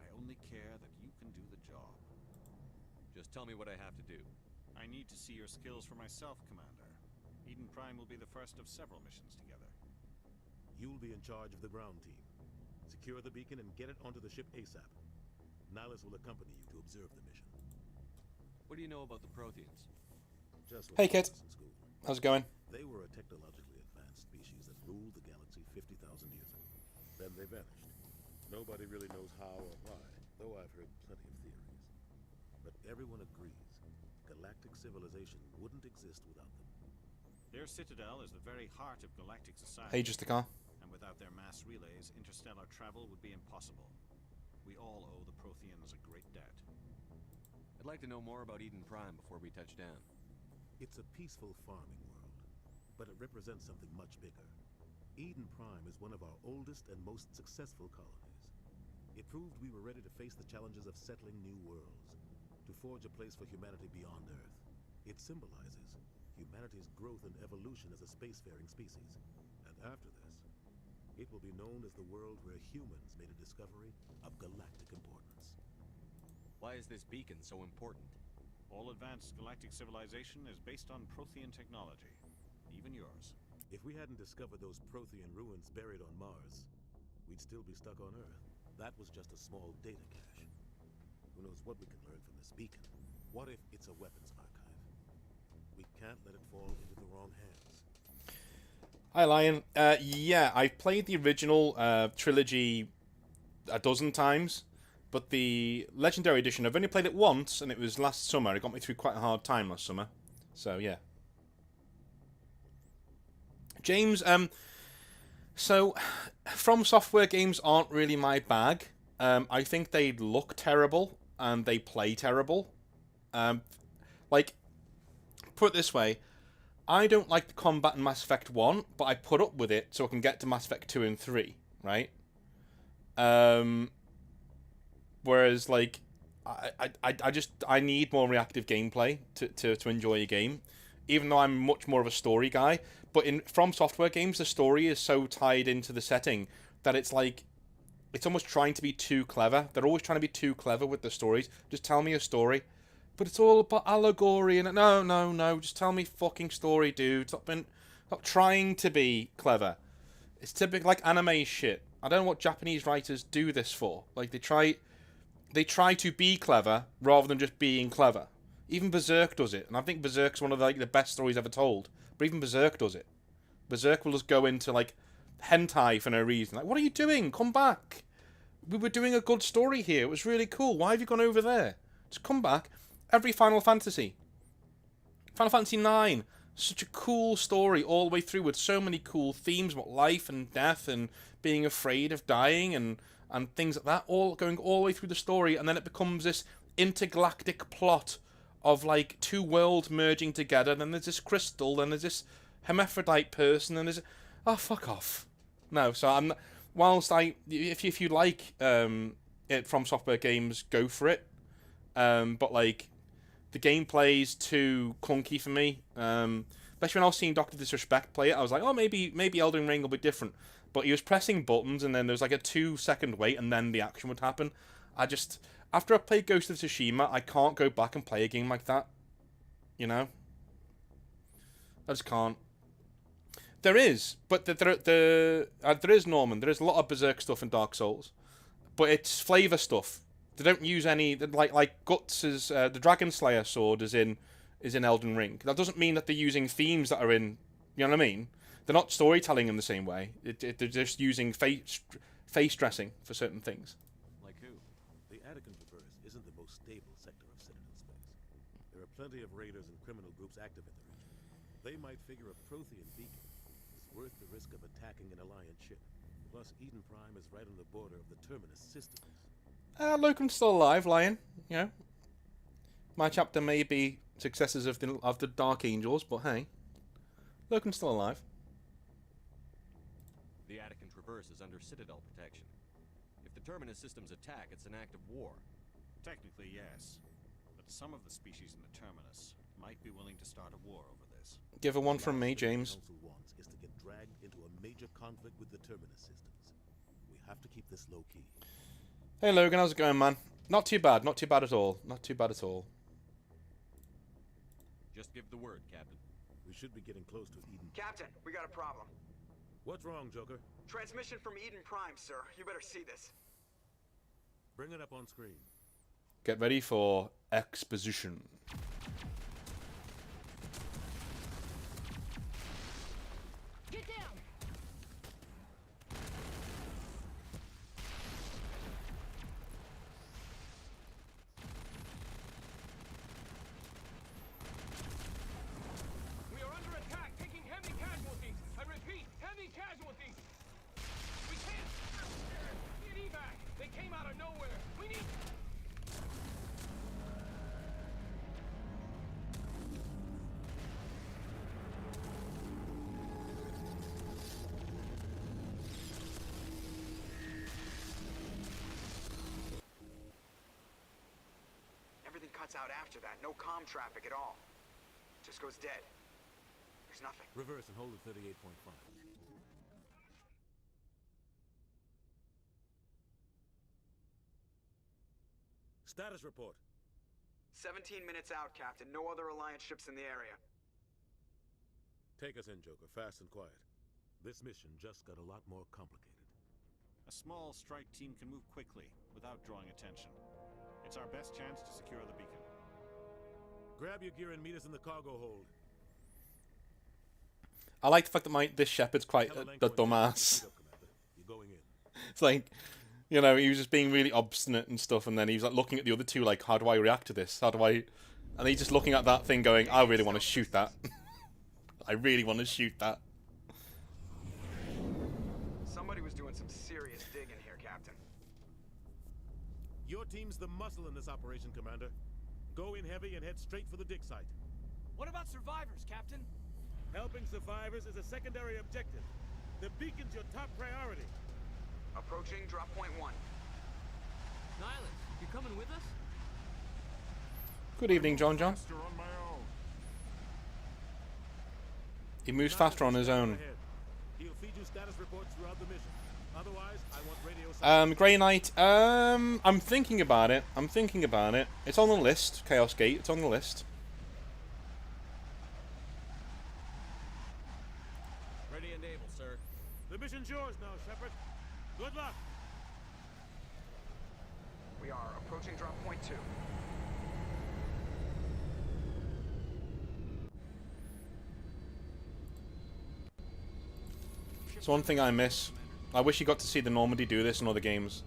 I only care that you can do the job. Just tell me what I have to do. I need to see your skills for myself, Commander. Eden Prime will be the first of several missions together. You'll be in charge of the ground team. Secure the beacon and get it onto the ship ASAP. Nihilus will accompany you to observe the mission. What do you know about the Protheans? just Hey, like kid. us in school. How's it going? They were a technologically advanced species that ruled the galaxy 50,000 years ago. Then they vanished. Nobody really knows how or why, though I've heard plenty of theories. But everyone agrees galactic civilization wouldn't exist without them. Their Citadel is the very heart of galactic society. Hey, just a car. And without their mass relays, interstellar travel would be impossible. We all owe the Protheans a great debt. I'd like to know more about Eden Prime before we touch down. It's a peaceful farming world, but it represents something much bigger. Eden Prime is one of our oldest and most successful colonies. It proved we were ready to face the challenges of settling new worlds, to forge a place for humanity beyond Earth. It symbolizes humanity's growth and evolution as a spacefaring species. And after this, it will be known as the world where humans made a discovery of galactic importance. Why is this beacon so important? All advanced galactic civilization is based on Prothean technology, even yours. If we hadn't discovered those Prothean ruins buried on Mars, we'd still be stuck on Earth. That was just a small data cache. Who knows what we can learn from this beacon? What if it's a weapons archive? We can't let it fall into the wrong hands. Hi, Lion. Yeah, I've played the original trilogy a dozen times, but the Legendary Edition, I've only played it once, and it was last summer. It got me through quite a hard time last summer. So, yeah. James, so, From Software games aren't really my bag. I think they look terrible, and they play terrible. Like, put it this way, I don't like the combat in Mass Effect 1, but I put up with it so I can get to Mass Effect 2 and 3, right? Whereas, like, I need more reactive gameplay to enjoy a game, even though I'm much more of a story guy. But in From Software games, the story is so tied into the setting that it's like, it's almost trying to be too clever. They're always trying to be too clever with the stories. Just tell me a story. But it's all about allegory and no. Just tell me fucking story, dude. Stop trying to be clever. It's typical like anime shit. I don't know what Japanese writers do this for. Like they try to be clever rather than just being clever. Even Berserk does it, and I think Berserk's one of the best stories ever told. But even Berserk does it. Berserk will just go into like hentai for no reason. Like, what are you doing? Come back. We were doing a good story here. It was really cool. Why have you gone over there? Just come back. Every Final Fantasy 9, such a cool story all the way through with so many cool themes about life and death and being afraid of dying and things like that, all going all the way through the story, and then it becomes this intergalactic plot of like two worlds merging together. Then there's this crystal, then there's this hermaphrodite person, and there's oh fuck off. No, so I'm whilst if you like it From Software games, go for it. But like the gameplay's too clunky for me. Especially when I was seeing Dr. Disrespect play it, I was like, oh, maybe Elden Ring will be different. But he was pressing buttons, and then there was like a 2-second wait, and then the action would happen. After I played Ghost of Tsushima, I can't go back and play a game like that. You know? I just can't. There is, but there is, Norman. There is a lot of Berserk stuff in Dark Souls. But it's flavor stuff. They don't use any like Guts' the Dragon Slayer sword is in Elden Ring. That doesn't mean that they're using themes that are in. You know what I mean? They're not storytelling in the same way. They're just using face dressing for certain things. Like who? The Attican Traverse isn't the most stable sector of Citadel space. There are plenty of raiders and criminal groups active in the region. They might figure a Prothean beacon is worth the risk of attacking an Alliance ship. Plus, Eden Prime is right on the border of the Terminus systems. Locum's still alive, Lion. You know, my chapter may be successors of the Dark Angels, but hey, Locum's still alive. The Attican Traverse is under Citadel protection. If the Terminus systems attack, it's an act of war. Technically, yes. But some of the species in the Terminus might be willing to start a war over this. Give her one from me, James. The Council wants is to get dragged into a major conflict with the Terminus systems. We have to keep this low key. Hey Logan, how's it going, man? Not too bad at all. Not too bad at all. Just give the word, Captain. We should be getting close to Eden. Captain, we got a problem. What's wrong, Joker? Transmission from Eden Prime, sir. You better see this. Bring it up on screen. Get ready for exposition. cuts out after that. No comm traffic at all. Just goes dead. There's nothing. Reverse and hold at 38.5. Status report. 17 minutes out, Captain. No other Alliance ships in the area. Take us in, Joker, fast and quiet. This mission just got a lot more complicated. A small strike team can move quickly, without drawing attention. It's our best chance to secure the beacon. Grab your gear and meet us in the cargo hold. I like the fact that this Shepard's quite a dumbass. You're going in. It's like, you know, he was just being really obstinate and stuff, and then he was like looking at the other two like, how do I react to this? How do I... And he's just looking at that thing going, I really want to shoot that. I really want to shoot that. Somebody was doing some serious digging here, Captain. Your team's the muscle in this operation, Commander. Go in heavy and head straight for the dig site. What about survivors, Captain? Helping survivors is a secondary objective. The beacon's your top priority. Approaching drop point 1. Nihilus, you coming with us? Good evening, John. He moves faster on his own. He'll feed you status reports throughout the mission. Otherwise, I want radio. Grey Knight. I'm thinking about it. It's on the list. Chaos Gate. It's on the list. Ready and able, sir. The mission's yours now, Shepard. Good luck. We are approaching drop point 2. It's one thing I miss. I wish you got to see the Normandy do this in other games.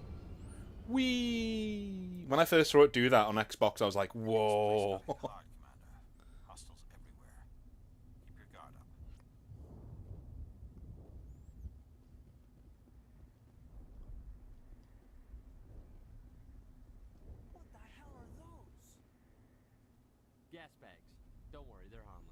Whee! When I first saw it do that on Xbox, I was like, whoa. Hostiles everywhere. Keep your guard up. What the hell are those? Gas bags. Don't worry, they're harmless.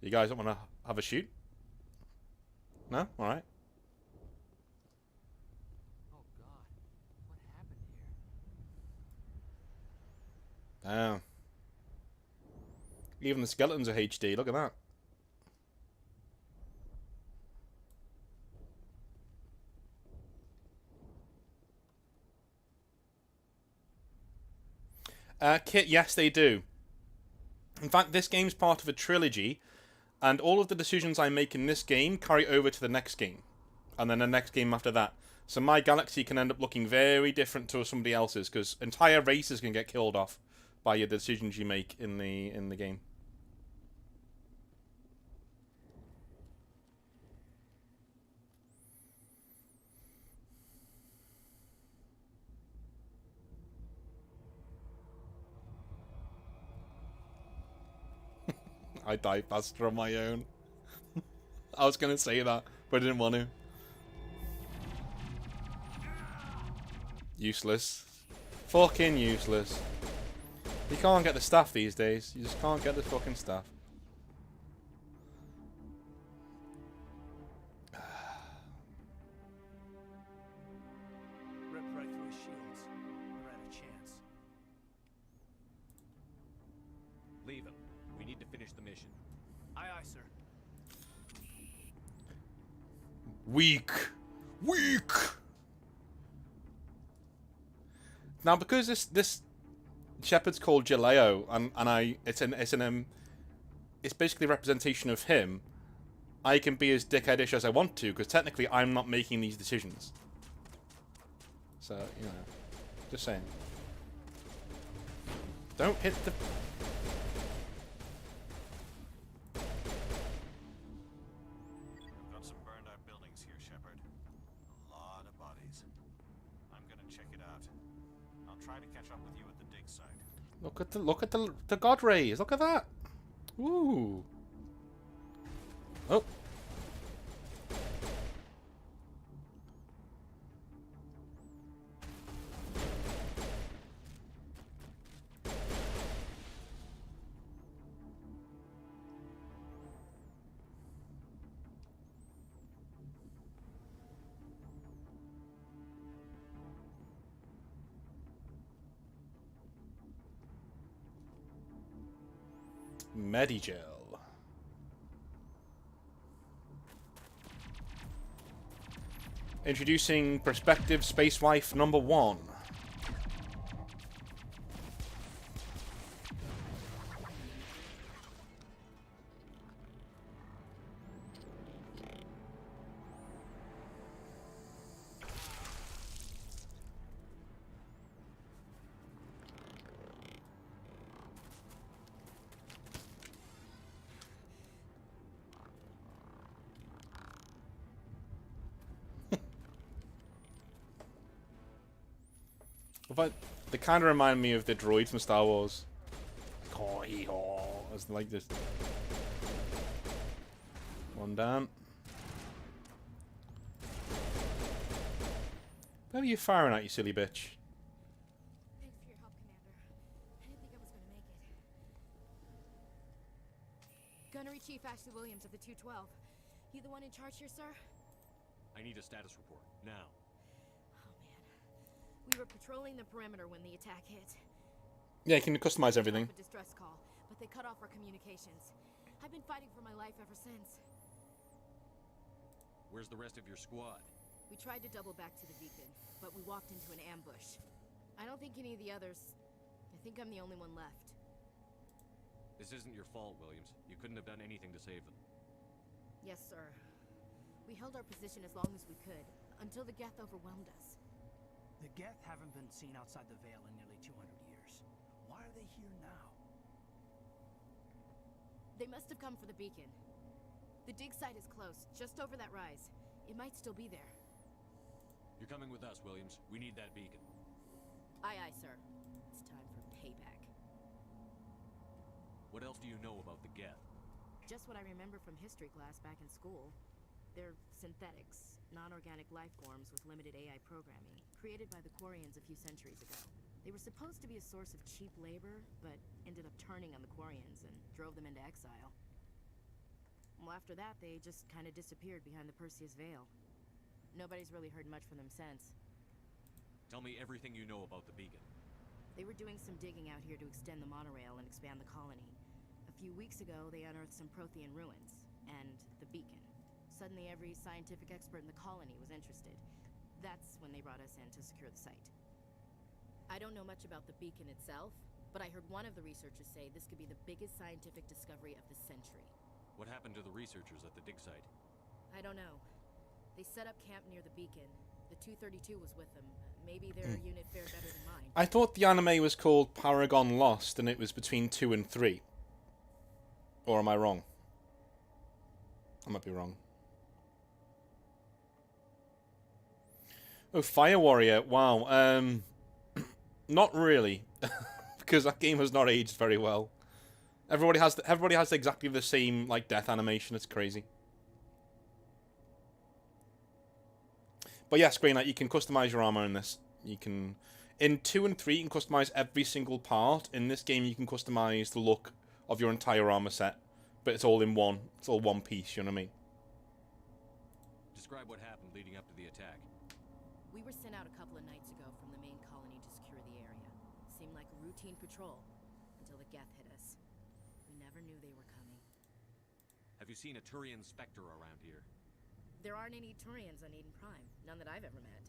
You guys don't want to have a shoot? No? Alright. Oh god, what happened here? Damn. Even the skeletons are HD, look at that. Kit, yes they do. In fact, this game's part of a trilogy, and all of the decisions I make in this game carry over to the next game, and then the next game after that. So my galaxy can end up looking very different to somebody else's, because entire races can get killed off by your decisions you make in the game. I die faster on my own. I was going to say that, but I didn't want to. Useless. Fucking useless. You can't get the staff these days. You just can't get the fucking staff. Rip right through his shields. We're at a chance. Leave him. We need to finish the mission. Aye, aye, sir. Weak. Weak. Now, because this Shepard's called Jaleo, and it's basically a representation of him. I can be as dickheadish as I want to, because technically I'm not making these decisions. So, you know, just saying. Don't hit the... We've got some burned out buildings here, Shepard. A lot of bodies. I'm gonna check it out. I'll try to catch up with you at the dig site. Look at the God rays. Look at that. Ooh. Oh. Medigel. Introducing Prospective Space Wife number 1. But they kind of remind me of the droid from Star Wars. It's like this. One down. Where are you firing at, you silly bitch? Thanks for your help, Commander. I didn't think I was going to make it. Gunnery Chief Ashley Williams of the 212. You the one in charge here, sir? I need a status report, now. We were patrolling the perimeter when the attack hit. Yeah, you can customize everything. A distress call, but they cut off our communications. I've been fighting for my life ever since. Where's the rest of your squad? We tried to double back to the beacon, but we walked into an ambush. I don't think any of the others... I think I'm the only one left. This isn't your fault, Williams. You couldn't have done anything to save them. Yes, sir. We held our position as long as we could, until the Geth overwhelmed us. The Geth haven't been seen outside the Veil in nearly 200 years. Why are they here now? They must have come for the beacon. The dig site is close, just over that rise. It might still be there. You're coming with us, Williams. We need that beacon. Aye, aye, sir. It's time for payback. What else do you know about the Geth? Just what I remember from history class back in school. They're synthetics, non-organic life forms with limited AI programming, created by the Quarians a few centuries ago. They were supposed to be a source of cheap labor, but ended up turning on the Quarians and drove them into exile. Well, after that, they just kind of disappeared behind the Perseus Veil. Nobody's really heard much from them since. Tell me everything you know about the beacon. They were doing some digging out here to extend the monorail and expand the colony. A few weeks ago, they unearthed some Prothean ruins, and the beacon. Suddenly, every scientific expert in the colony was interested. That's when they brought us in to secure the site. I don't know much about the beacon itself, but I heard one of the researchers say this could be the biggest scientific discovery of the century. What happened to the researchers at the dig site? I don't know. They set up camp near the beacon. The 232 was with them. Maybe their unit fared better than mine. I thought the anime was called Paragon Lost, and it was between 2 and 3. Or am I wrong? I might be wrong. Oh, Fire Warrior. Wow. Not really, because that game has not aged very well. Everybody has exactly the same like death animation. It's crazy. But yes, Green Knight, you can customize your armor in this. You can, in 2 and 3, you can customize every single part. In this game, you can customize the look of your entire armor set, but it's all in one. It's all one piece. You know what I mean? Describe what happened leading up to the attack. We were sent out a couple of nights ago from the main colony to secure the area. Seemed like a routine patrol until the Geth hit us. We never knew they were coming. Have you seen a Turian Spectre around here? There aren't any Turians on Eden Prime. None that I've ever met.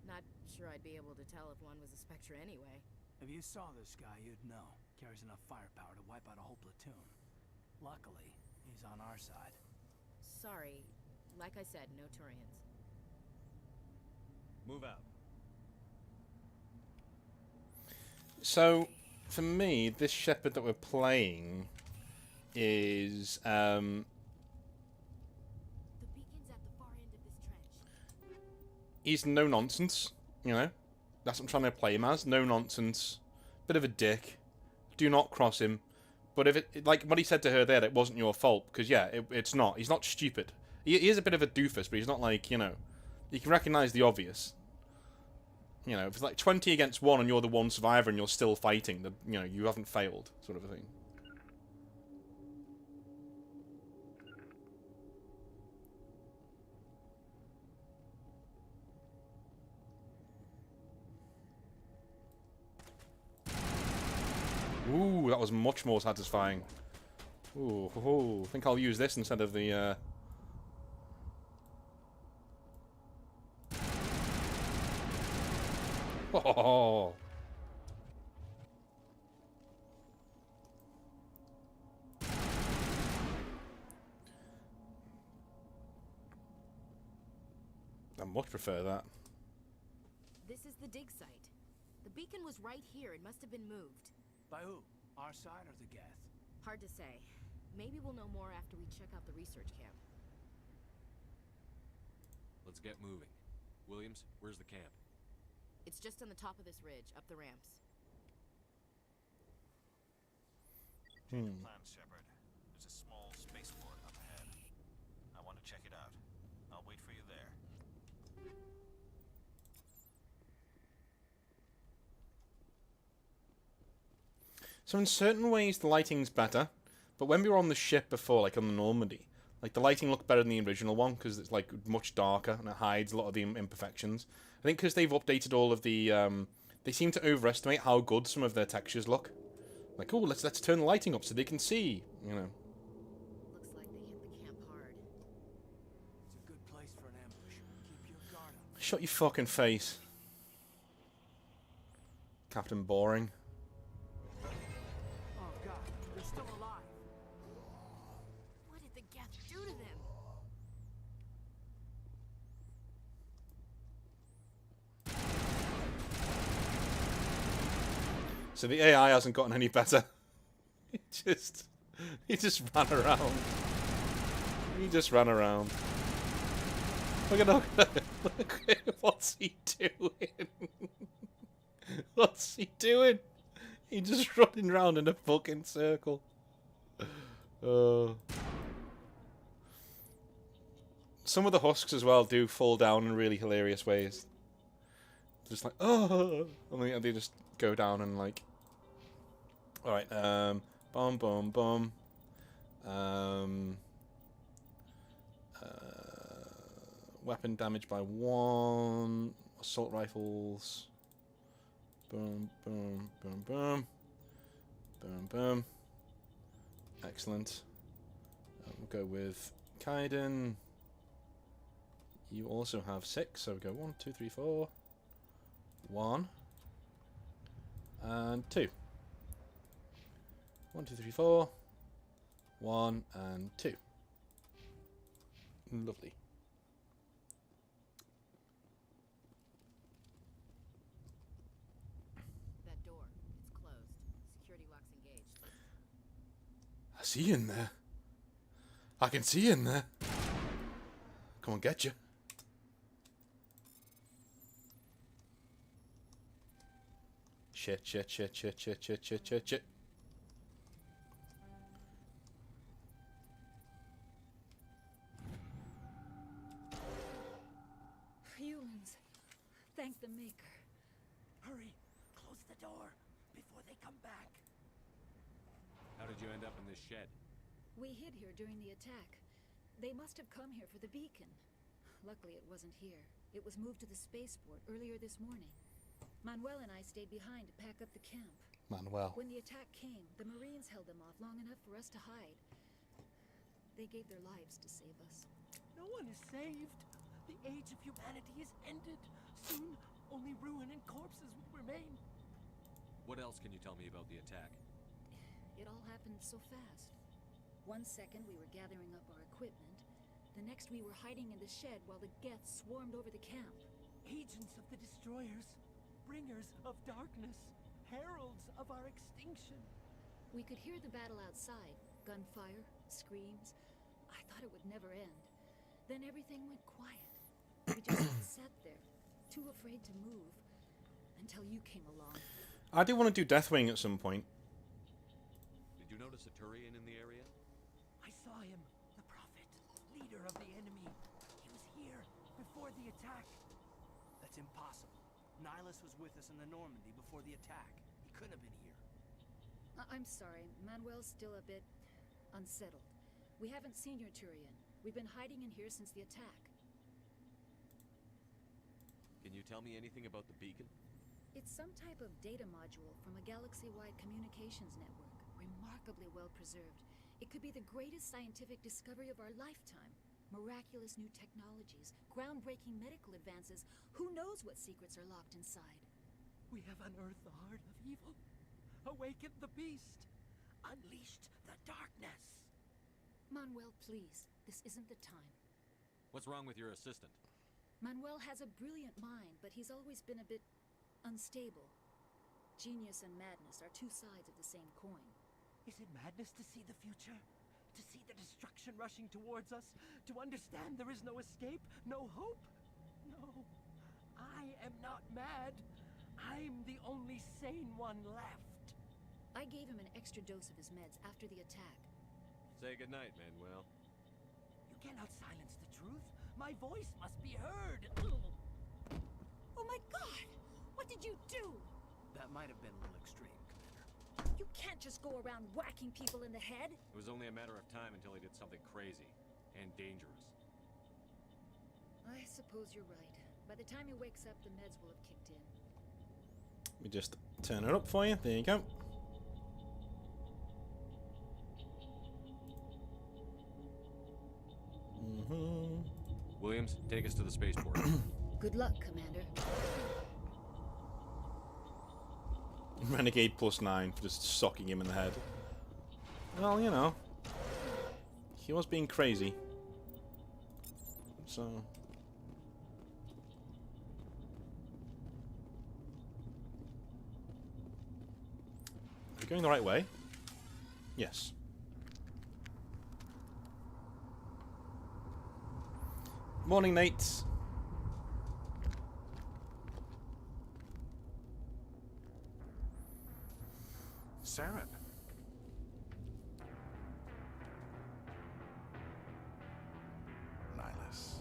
Not sure I'd be able to tell if one was a Spectre anyway. If you saw this guy, you'd know. Carries enough firepower to wipe out a whole platoon. Luckily, he's on our side. Sorry. Like I said, no Turians. Move out. So, for me, this Shepard that we're playing is he's no nonsense, you know. That's what I'm trying to play him as. No nonsense. Bit of a dick. Do not cross him. But if it, like what he said to her there, it wasn't your fault. Because, yeah, it's not. He's not stupid. He is a bit of a doofus, but he's not like, you know. You can recognize the obvious. You know, if it's like 20 against 1 and you're the one survivor and you're still fighting, then, you know, you haven't failed, sort of a thing. Ooh, that was much more satisfying. Ooh, I think I'll use this instead of the, Oh. I much prefer that. This is the dig site. The beacon was right here. It must have been moved. By who? Our side or the Geth? Hard to say. Maybe we'll know more after we check out the research camp. Let's get moving. Williams, where's the camp? It's just on the top of this ridge, up the ramps. Change of plans, Shepard. There's a small spaceport up ahead. I want to check it out. I'll wait for you there. So in certain ways the lighting's better, but when we were on the ship before, like on the Normandy, like the lighting looked better than the original one because it's like much darker and it hides a lot of the imperfections. I think because they've updated all of the, they seem to overestimate how good some of their textures look. Like, oh, let's turn the lighting up so they can see, you know. Looks like they hit the camp hard. It's a good place for an ambush. Keep your guard up. Shut your fucking face, Captain Boring. Oh god, they're still alive. What did the Geth do to them? So the AI hasn't gotten any better. He just ran around. He just ran around. Look at what's he doing? What's he doing? He's just running around in a fucking circle. Some of the husks as well do fall down in really hilarious ways. Just like, oh, and they just go down and like, all right, boom, boom, boom, weapon damage by 1, assault rifles, boom, boom, boom, boom, boom, boom, excellent. We'll go with Kaiden. You also have 6, so we go 1, 2, 3, 4, 1, and 2. 1, 2, 3, 4, 1, and 2. Lovely. That door, it's closed. Security lock's engaged. I see you in there. I can see you in there. Come on, get you. Shit. Humans. Thank the Maker. Hurry! Close the door before they come back. How did you end up in this shed? We hid here during the attack. They must have come here for the beacon. Luckily it wasn't here. It was moved to the spaceport earlier this morning. Manuel and I stayed behind to pack up the camp. Manuel. When the attack came, the Marines held them off long enough for us to hide. They gave their lives to save us. No one is saved. The age of humanity is ended. Soon, only ruin and corpses will remain. What else can you tell me about the attack? It all happened so fast. 1 second we were gathering up our equipment. The next we were hiding in the shed while the Geth swarmed over the camp. Agents of the destroyers. Bringers of darkness. Heralds of our extinction. We could hear the battle outside. Gunfire, screams. I thought it would never end. Then everything went quiet. We just sat there, too afraid to move, until you came along. I do want to do Deathwing at some point. Did you notice a Turian in the area? I saw him. The Prophet. Leader of the enemy. He was here before the attack. That's impossible. Nihilus was with us in the Normandy before the attack. He couldn't have been here. I'm sorry, Manuel's still a bit unsettled. We haven't seen your Turian. We've been hiding in here since the attack. Can you tell me anything about the beacon? It's some type of data module from a galaxy-wide communications network, remarkably well preserved. It could be the greatest scientific discovery of our lifetime. Miraculous new technologies, groundbreaking medical advances. Who knows what secrets are locked inside? We have unearthed the heart of evil, awakened the beast, unleashed the darkness. Manuel, please. This isn't the time. What's wrong with your assistant? Manuel has a brilliant mind, but he's always been a bit unstable. Genius and madness are two sides of the same coin. Is it madness to see the future? To see the destruction rushing towards us? To understand there is no escape? No hope? No. I am not mad. I'm the only sane one left. I gave him an extra dose of his meds after the attack. Say goodnight, Manuel. You cannot silence the truth. My voice must be heard. Oh my God! What did you do? That might have been a little extreme, Commander. You can't just go around whacking people in the head. It was only a matter of time until he did something crazy and dangerous. I suppose you're right. By the time he wakes up, the meds will have kicked in. Let me just turn it up for you. There you go. Williams, take us to the spaceport. Good luck, Commander. Renegade +9 for just socking him in the head. Well, you know. He was being crazy. So... Are we going the right way? Yes. Morning, Nate. Saren. Nihilus.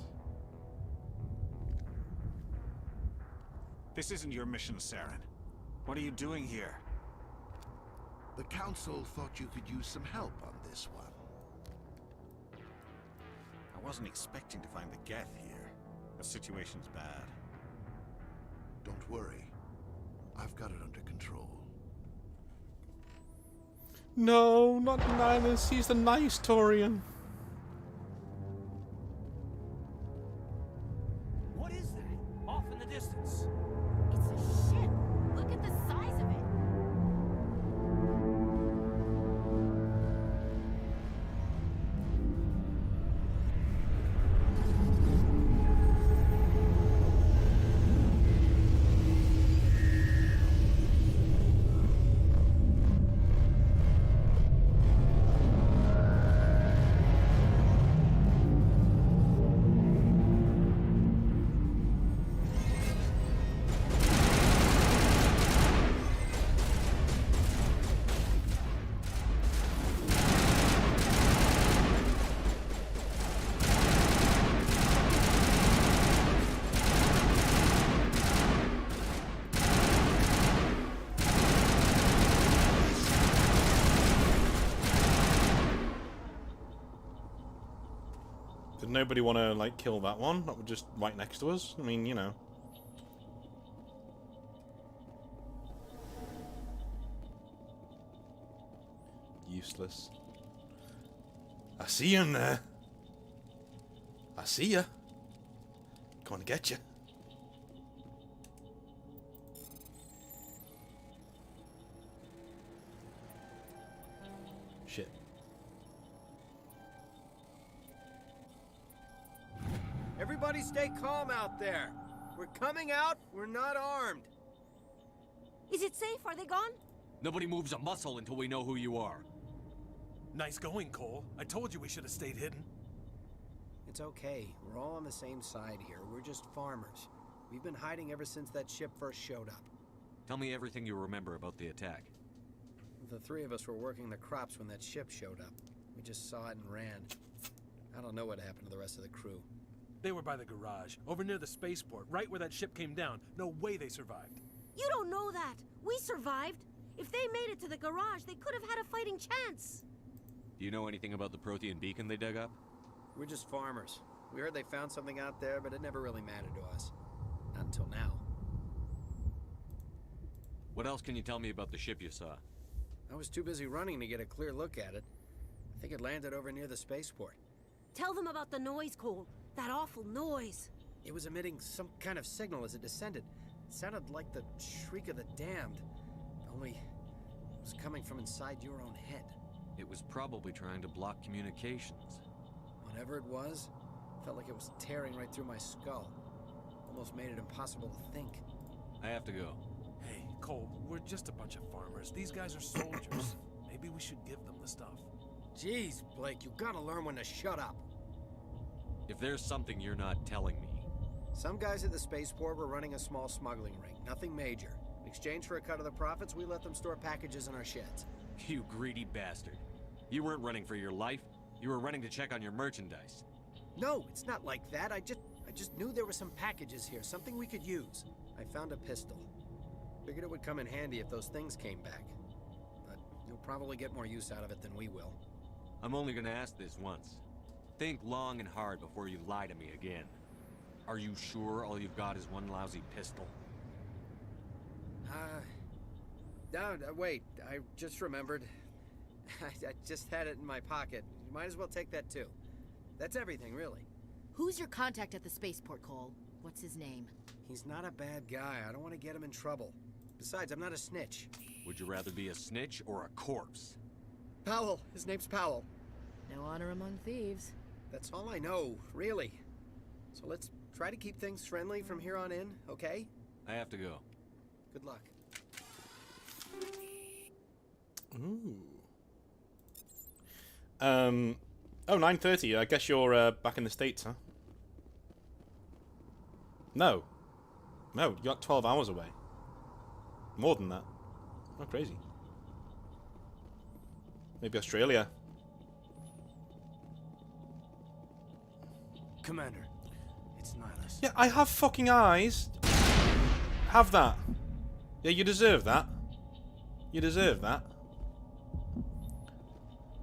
This isn't your mission, Saren. What are you doing here? The Council thought you could use some help on this one. I wasn't expecting to find the Geth here. The situation's bad. Don't worry. I've got it under control. No, not Nihilus. He's the nice Taurian. What is that? Off in the distance. It's a ship. Look at the size of it. Did nobody want to, like, kill that one? That was just right next to us? I mean, you know. Useless. I see you in there. I see ya. Gonna get you. Shit. Everybody stay calm out there. We're coming out, we're not armed. Is it safe? Are they gone? Nobody moves a muscle until we know who you are. Nice going, Cole. I told you we should have stayed hidden. It's okay. We're all on the same side here. We're just farmers. We've been hiding ever since that ship first showed up. Tell me everything you remember about the attack. The three of us were working the crops when that ship showed up. We just saw it and ran. I don't know what happened to the rest of the crew. They were by the garage, over near the spaceport, right where that ship came down. No way they survived. You don't know that. We survived. If they made it to the garage, they could have had a fighting chance. Do you know anything about the Prothean beacon they dug up? We're just farmers. We heard they found something out there, but it never really mattered to us. Not until now. What else can you tell me about the ship you saw? I was too busy running to get a clear look at it. I think it landed over near the spaceport. Tell them about the noise, Cole. That awful noise. It was emitting some kind of signal as it descended. It sounded like the shriek of the damned. Only it was coming from inside your own head. It was probably trying to block communications. Whatever it was, felt like it was tearing right through my skull. Almost made it impossible to think. I have to go. Hey, Cole, we're just a bunch of farmers. These guys are soldiers. Maybe we should give them the stuff. Jeez, Blake, you gotta learn when to shut up. If there's something you're not telling me... Some guys at the spaceport were running a small smuggling ring. Nothing major. In exchange for a cut of the profits, we let them store packages in our sheds. You greedy bastard. You weren't running for your life. You were running to check on your merchandise. No, it's not like that. I just knew there were some packages here, something we could use. I found a pistol. Figured it would come in handy if those things came back. But you'll probably get more use out of it than we will. I'm only gonna ask this once. Think long and hard before you lie to me again. Are you sure all you've got is one lousy pistol? No, wait. I just remembered. I just had it in my pocket. You might as well take that too. That's everything, really. Who's your contact at the spaceport, Cole? What's his name? He's not a bad guy. I don't want to get him in trouble. Besides, I'm not a snitch. Would you rather be a snitch or a corpse? Powell. His name's Powell. No honor among thieves. That's all I know, really. So let's try to keep things friendly from here on in, okay? I have to go. Good luck. Ooh. Oh, 9:30. I guess you're back in the States, huh? No. No, you're 12 hours away. More than that. Oh, crazy. Maybe Australia. Commander, it's Nihilus. Yeah, I have fucking eyes. Have that. Yeah, you deserve that. You deserve that.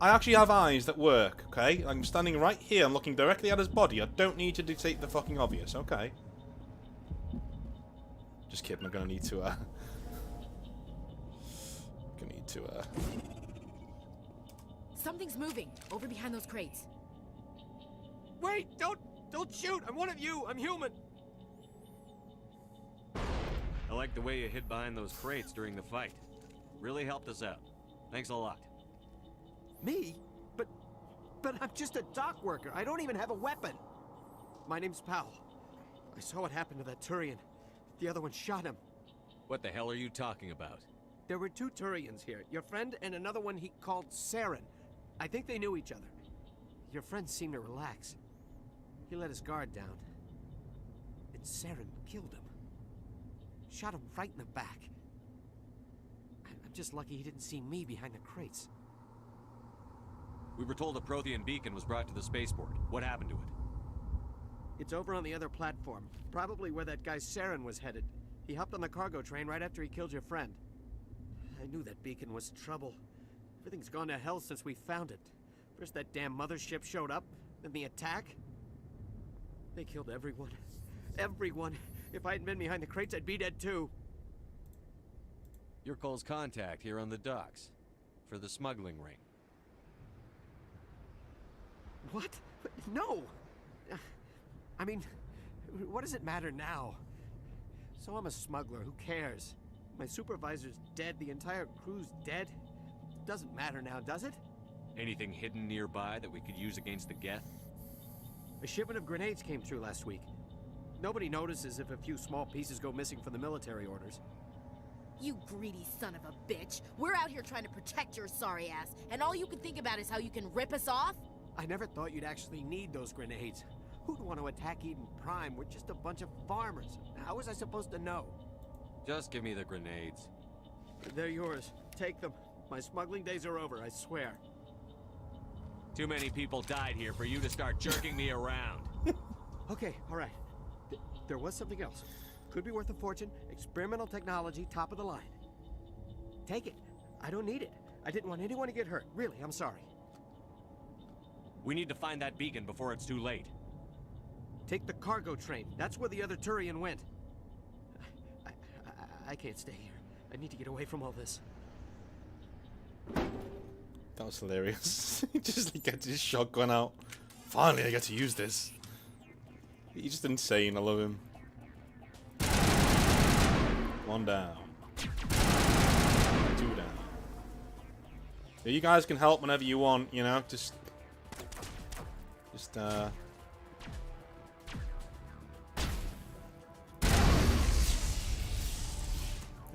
I actually have eyes that work, okay? I'm standing right here. I'm looking directly at his body. I don't need to dictate the fucking obvious, okay? Just kidding. I'm gonna need to, Something's moving over behind those crates. Wait! Don't shoot! I'm one of you! I'm human! I like the way you hid behind those crates during the fight. Really helped us out. Thanks a lot. Me? But I'm just a dock worker. I don't even have a weapon. My name's Powell. I saw what happened to that Turian. The other one shot him. What the hell are you talking about? There were two Turians here. Your friend and another one he called Saren. I think they knew each other. Your friend seemed to relax. He let his guard down. And Saren killed him. Shot him right in the back. I'm just lucky he didn't see me behind the crates. We were told a Prothean beacon was brought to the spaceport. What happened to it? It's over on the other platform. Probably where that guy Saren was headed. He hopped on the cargo train right after he killed your friend. I knew that beacon was trouble. Everything's gone to hell since we found it. First that damn mothership showed up, then the attack. They killed everyone. Everyone. If I hadn't been behind the crates, I'd be dead too. You're Cole's contact here on the docks. For the smuggling ring. What? No! I mean, what does it matter now? So I'm a smuggler, who cares? My supervisor's dead, the entire crew's dead. Doesn't matter now, does it? Anything hidden nearby that we could use against the Geth? A shipment of grenades came through last week. Nobody notices if a few small pieces go missing from the military orders. You greedy son of a bitch. We're out here trying to protect your sorry ass, and all you can think about is how you can rip us off? I never thought you'd actually need those grenades. Who'd want to attack Eden Prime? We're just a bunch of farmers. How was I supposed to know? Just give me the grenades. They're yours. Take them. My smuggling days are over, I swear. Too many people died here for you to start jerking me around. Okay, all right. There was something else. Could be worth a fortune. Experimental technology, top of the line. Take it. I don't need it. I didn't want anyone to get hurt. Really, I'm sorry. We need to find that beacon before it's too late. Take the cargo train. That's where the other Turian went. I can't stay here. I need to get away from all this. That was hilarious. He just like, gets his shotgun out. Finally, I get to use this. He's just insane. I love him. One down. 2 down. So you guys can help whenever you want, you know, just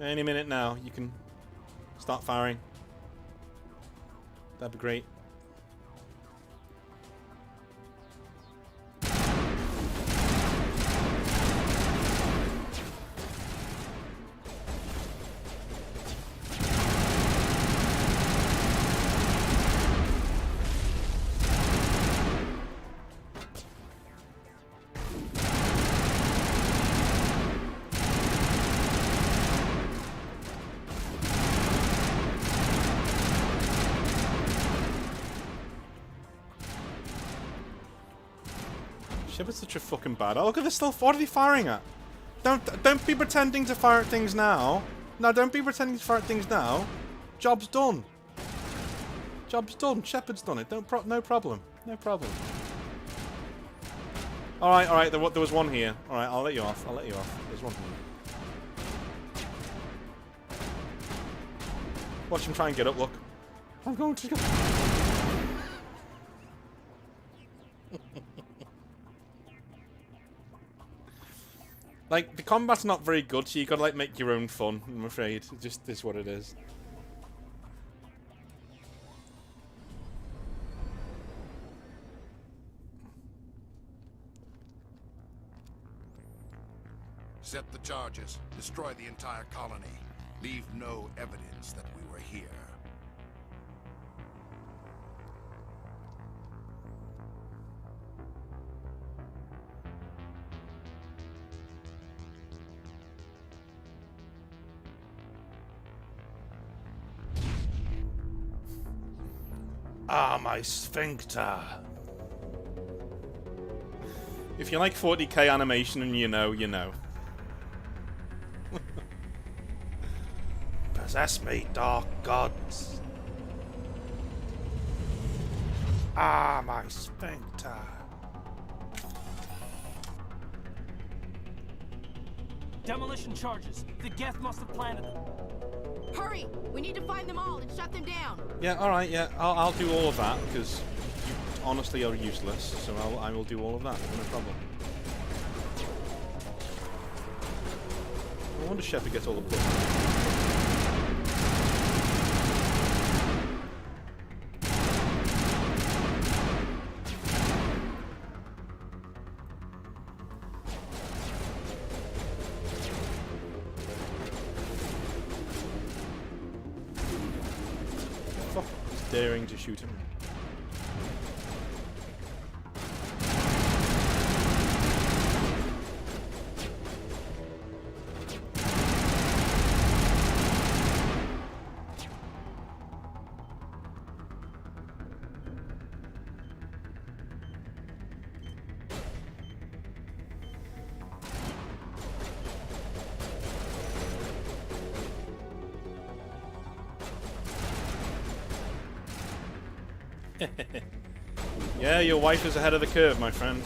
any minute now, you can start firing. That'd be great. Shepard's such a fucking badass. Look at this stuff. What are they firing at? Don't be pretending to fire at things now. No, don't be pretending to fire at things now. Job's done. Job's done. Shepard's done it. No problem. No problem. Alright, alright. There was one here. Alright, I'll let you off. I'll let you off. There's one here. Watch him try and get up, look. I'm going to go. Like, the combat's not very good, so you gotta, like, make your own fun, I'm afraid. It just is what it is. Set the charges. Destroy the entire colony. Leave no evidence that we were here. Ah, my sphincter. If you like 40k animation and you know, you know. Possess me, dark gods. Ah, my sphincter. Demolition charges. The Geth must have planted them. Hurry! We need to find them all and shut them down. Yeah, alright, yeah. I'll do all of that, because you honestly are useless, so I will do all of that, no problem. I wonder if Shepard gets all the points. Daring to shoot him. Yeah, your wife is ahead of the curve, my friend.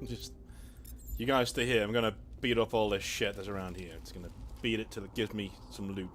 Just, you guys stay here. I'm gonna beat up all this shit that's around here. It's gonna beat it till it gives me some loot.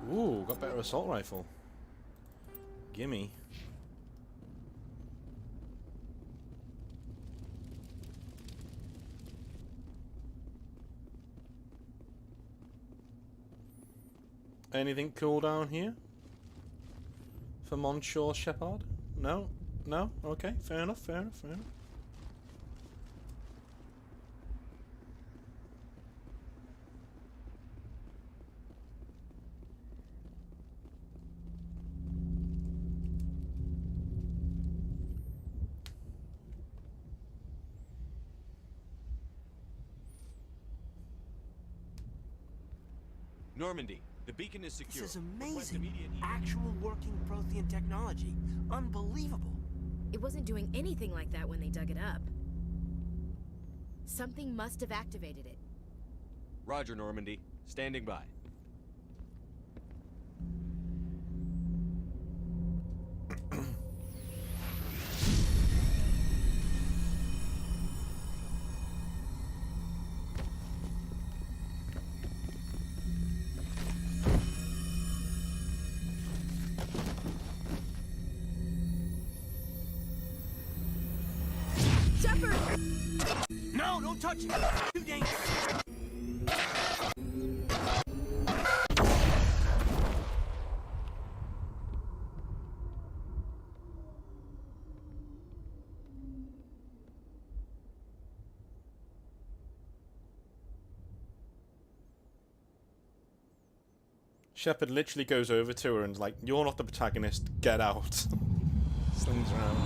Ooh, got better assault rifle. Gimme. Anything cool down here? For Monsieur Shepard? No? No? Okay, fair enough, fair enough, fair enough. Normandy, the beacon is secure. This is amazing. Actual working Prothean technology. Unbelievable. It wasn't doing anything like that when they dug it up. Something must have activated it. Roger, Normandy. Standing by. Shepard! No, don't touch it! Too dangerous! Shepard literally goes over to her and's like, "You're not the protagonist, get out." Slings around.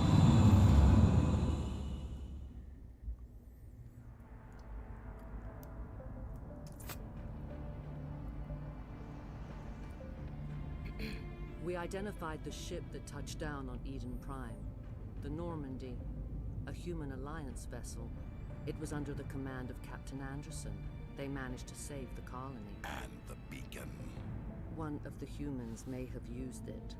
We identified the ship that touched down on Eden Prime. The Normandy, a human alliance vessel. It was under the command of Captain Anderson. They managed to save the colony. And the beacon. One of the humans may have used it.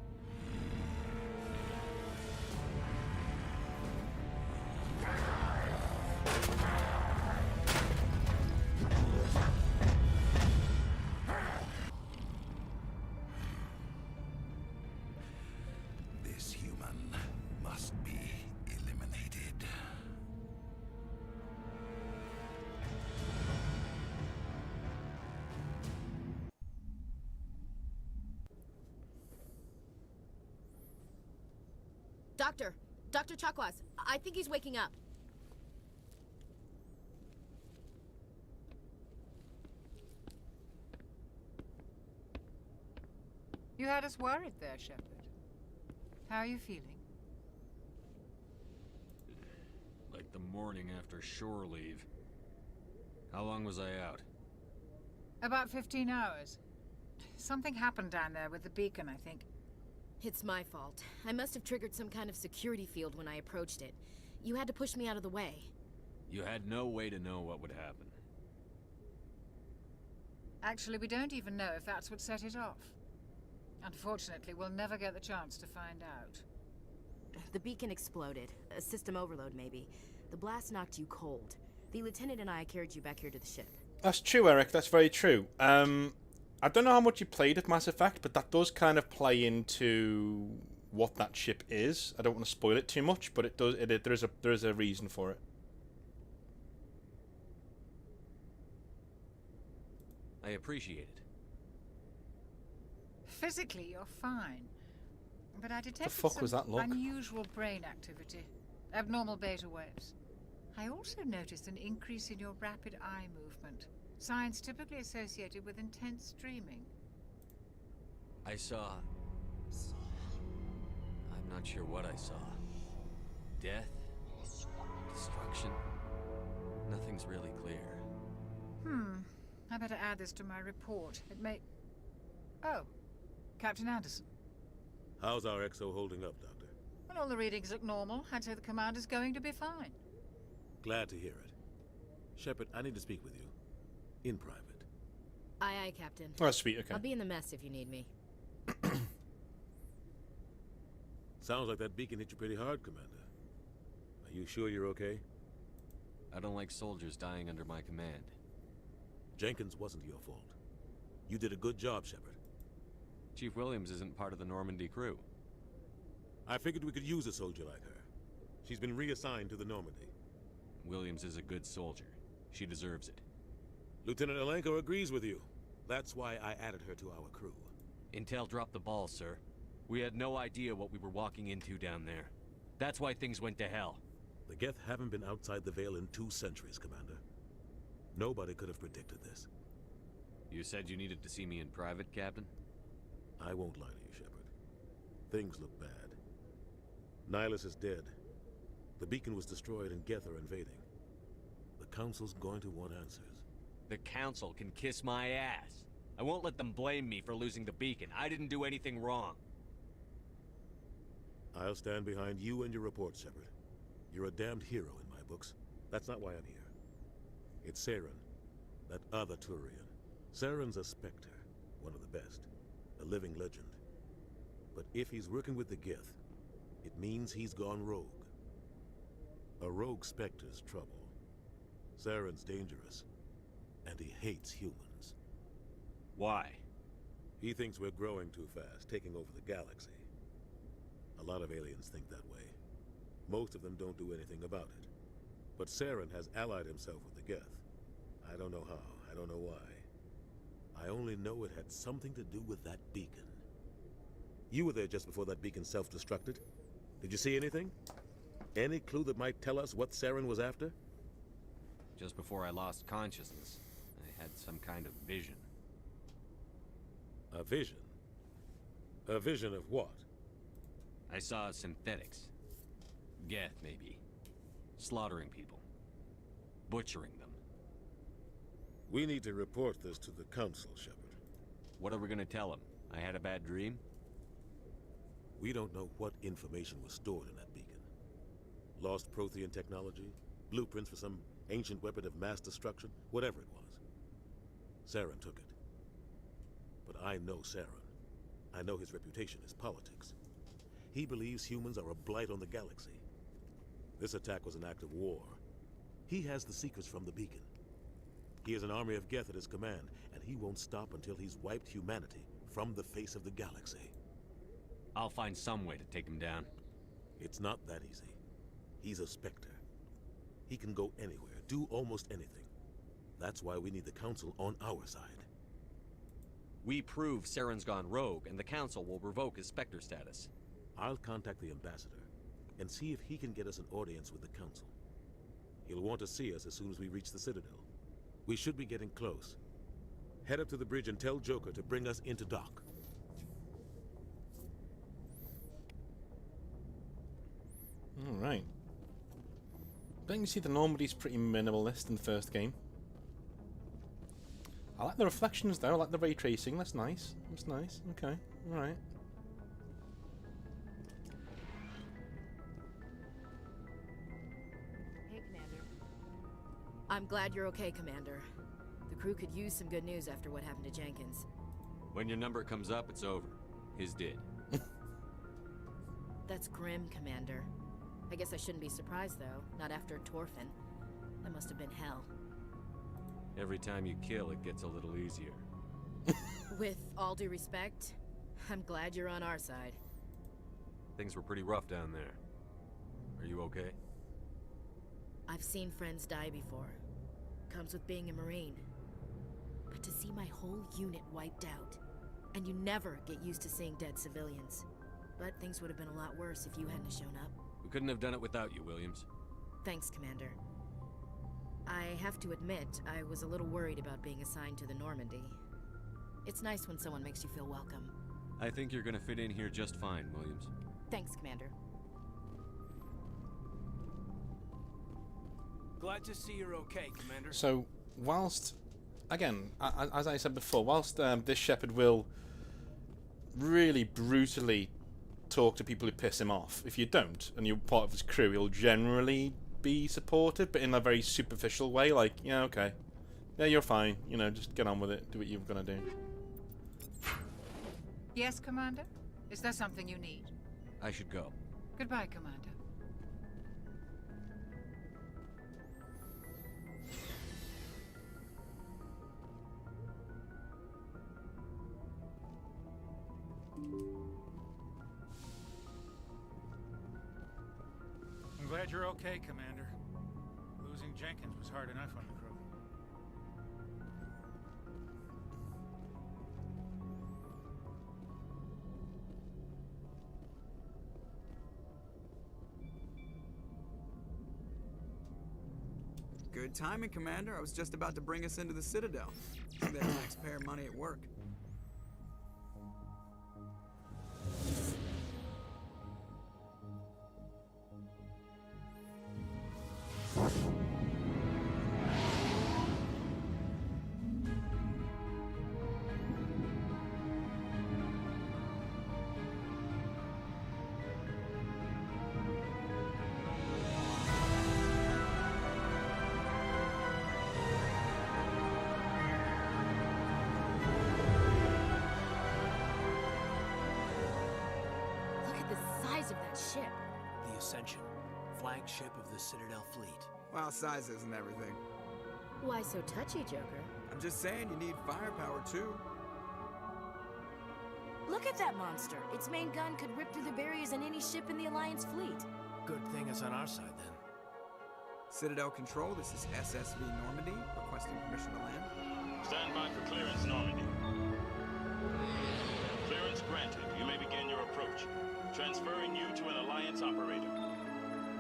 This human must be eliminated. Dr. Chakwas, I think he's waking up. You had us worried there, Shepard. How are you feeling? Like the morning after shore leave. How long was I out? About 15 hours. Something happened down there with the beacon, I think. It's my fault. I must have triggered some kind of security field when I approached it. You had to push me out of the way. You had no way to know what would happen. Actually, we don't even know if that's what set it off. Unfortunately, we'll never get the chance to find out. The beacon exploded. A system overload, maybe. The blast knocked you cold. The lieutenant and I carried you back here to the ship. That's true, Eric. That's very true. I don't know how much you played at Mass Effect, but that does kind of play into what that ship is. I don't want to spoil it too much, but it does. There is a reason for it. I appreciate it. Physically, you're fine. But I detected fuck was some that look? unusual brain activity. Abnormal beta waves. I also noticed an increase in your rapid eye movement. Signs typically associated with intense dreaming. I saw... I'm not sure what I saw. Death? Destruction? Nothing's really clear. I better add this to my report. It may... Oh, Captain Anderson. How's our XO holding up, Doctor? Well, all the readings look normal. I'd say the commander's going to be fine. Glad to hear it. Shepard, I need to speak with you. In private. Aye, aye, Captain. Oh, sweet, okay. I'll be in the mess if you need me. Sounds like that beacon hit you pretty hard, Commander. Are you sure you're okay? I don't like soldiers dying under my command. Jenkins wasn't your fault. You did a good job, Shepard. Chief Williams isn't part of the Normandy crew. I figured we could use a soldier like her. She's been reassigned to the Normandy. Williams is a good soldier. She deserves it. Lieutenant Alenko agrees with you. That's why I added her to our crew. Intel dropped the ball, sir. We had no idea what we were walking into down there. That's why things went to hell. The Geth haven't been outside the Veil in 2 centuries, Commander. Nobody could have predicted this. You said you needed to see me in private, Captain? I won't lie to you, Shepard. Things look bad. Nihilus is dead. The beacon was destroyed and Geth are invading. The Council's going to want answers. The Council can kiss my ass. I won't let them blame me for losing the beacon. I didn't do anything wrong. I'll stand behind you and your report, Shepard. You're a damned hero in my books. That's not why I'm here. It's Saren, that other Turian. Saren's a Spectre, one of the best, a living legend. But if he's working with the Geth, it means he's gone rogue. A rogue Spectre's trouble. Saren's dangerous, and he hates humans. Why? He thinks we're growing too fast, taking over the galaxy. A lot of aliens think that way. Most of them don't do anything about it. But Saren has allied himself with the Geth. I don't know how, I don't know why. I only know it had something to do with that beacon. You were there just before that beacon self-destructed. Did you see anything? Any clue that might tell us what Saren was after? Just before I lost consciousness, I had some kind of vision. A vision? A vision of what? I saw synthetics. Geth, maybe. Slaughtering people. Butchering them. We need to report this to the Council, Shepard. What are we gonna tell them? I had a bad dream? We don't know what information was stored in that beacon. Lost Prothean technology? Blueprints for some ancient weapon of mass destruction? Whatever it was. Saren took it. But I know Saren. I know his reputation is politics. He believes humans are a blight on the galaxy. This attack was an act of war. He has the secrets from the beacon. He has an army of Geth at his command, and he won't stop until he's wiped humanity from the face of the galaxy. I'll find some way to take him down. It's not that easy. He's a Spectre. He can go anywhere, do almost anything. That's why we need the Council on our side. We prove Saren's gone rogue, and the Council will revoke his Spectre status. I'll contact the Ambassador and see if he can get us an audience with the Council. He'll want to see us as soon as we reach the Citadel. We should be getting close. Head up to the bridge and tell Joker to bring us into dock. Alright. But you can see the Normandy's pretty minimalist in the first game. I like the reflections though, I like the ray tracing, that's nice. That's nice, okay, alright. Hey, Commander. I'm glad you're okay, Commander. The crew could use some good news after what happened to Jenkins. When your number comes up, it's over. His did. That's grim, Commander. I guess I shouldn't be surprised, though. Not after Torfin. That must have been hell. Every time you kill, it gets a little easier. With all due respect, I'm glad you're on our side. Things were pretty rough down there. Are you okay? I've seen friends die before. Comes with being a Marine. But to see my whole unit wiped out, and you never get used to seeing dead civilians. But things would have been a lot worse if you hadn't shown up. We couldn't have done it without you, Williams. Thanks, Commander. I have to admit, I was a little worried about being assigned to the Normandy. It's nice when someone makes you feel welcome. I think you're gonna fit in here just fine, Williams. Thanks, Commander. Glad to see you're okay, Commander. So, whilst, again, as I said before, whilst this Shepard will really brutally talk to people who piss him off, if you don't, and you're part of his crew, he'll generally be supportive, but in a very superficial way, like, yeah, okay. Yeah, you're fine. You know, just get on with it. Do what you're gonna do. Yes, Commander? Is there something you need? I should go. Goodbye, Commander. I'm glad you're okay, Commander. Losing Jenkins was hard enough on the crew. Good timing, Commander. I was just about to bring us into the Citadel. See that taxpayer money at work. Ship. The Ascension, flagship of the Citadel fleet. Well, size isn't everything. Why so touchy, Joker? I'm just saying you need firepower, too. Look at that monster. Its main gun could rip through the barriers in any ship in the Alliance fleet. Good thing it's on our side, then. Citadel Control, this is SSV Normandy, requesting permission to land. Stand by for clearance, Normandy. Clearance granted. You may begin your approach. Transferring you to an Alliance operator.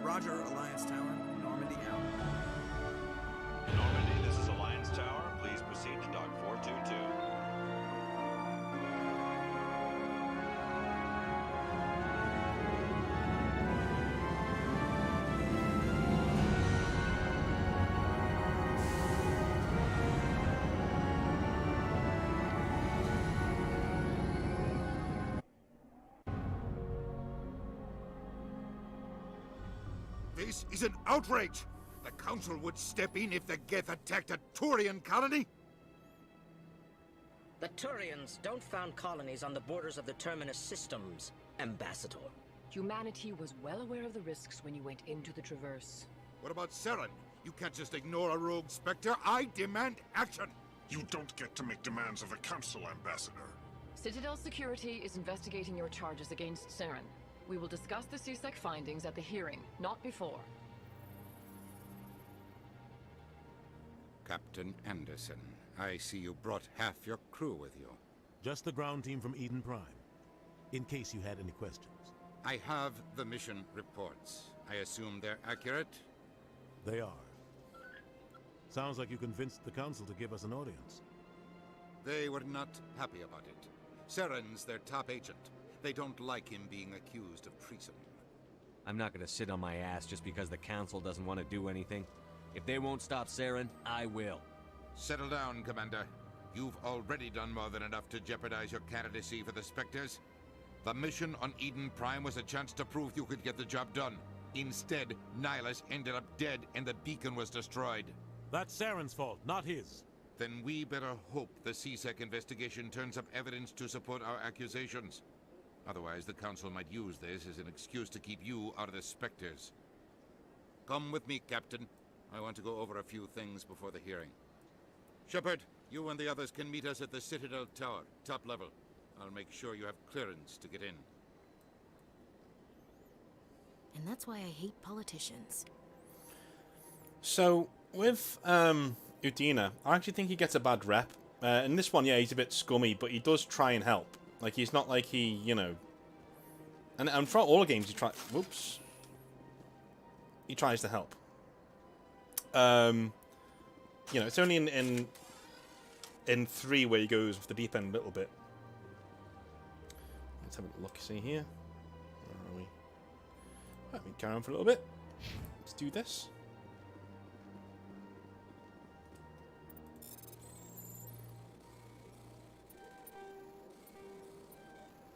Roger, Alliance Tower. Normandy out. Normandy, this is Alliance Tower. Please proceed to Dock 422. This is an outrage! The Council would step in if the Geth attacked a Turian colony? The Turians don't found colonies on the borders of the Terminus systems, Ambassador. Humanity was well aware of the risks when you went into the Traverse. What about Saren? You can't just ignore a rogue Spectre. I demand action! You don't get to make demands of the Council, Ambassador. Citadel Security is investigating your charges against Saren. We will discuss the CSEC findings at the hearing, not before. Captain Anderson, I see you brought half your crew with you. Just the ground team from Eden Prime, in case you had any questions. I have the mission reports. I assume they're accurate? They are. Sounds like you convinced the Council to give us an audience. They were not happy about it. Saren's their top agent. They don't like him being accused of treason. I'm not gonna sit on my ass just because the Council doesn't want to do anything. If they won't stop Saren, I will. Settle down, Commander. You've already done more than enough to jeopardize your candidacy for the Spectres. The mission on Eden Prime was a chance to prove you could get the job done. Instead, Nihilus ended up dead and the beacon was destroyed. That's Saren's fault, not his. Then we better hope the CSEC investigation turns up evidence to support our accusations. Otherwise, the Council might use this as an excuse to keep you out of the Spectres. Come with me, Captain. I want to go over a few things before the hearing. Shepard, you and the others can meet us at the Citadel Tower, top level. I'll make sure you have clearance to get in. And that's why I hate politicians. So, with Udina, I actually think he gets a bad rep. In this one, yeah, he's a bit scummy, but he does try and help. Like, he's not like he, you know... And throughout all the games, he tries... Whoops. He tries to help. You know, it's only in 3 where he goes off the deep end a little bit. Let's have a look, see here. Where are we? Let me carry on for a little bit. Let's do this.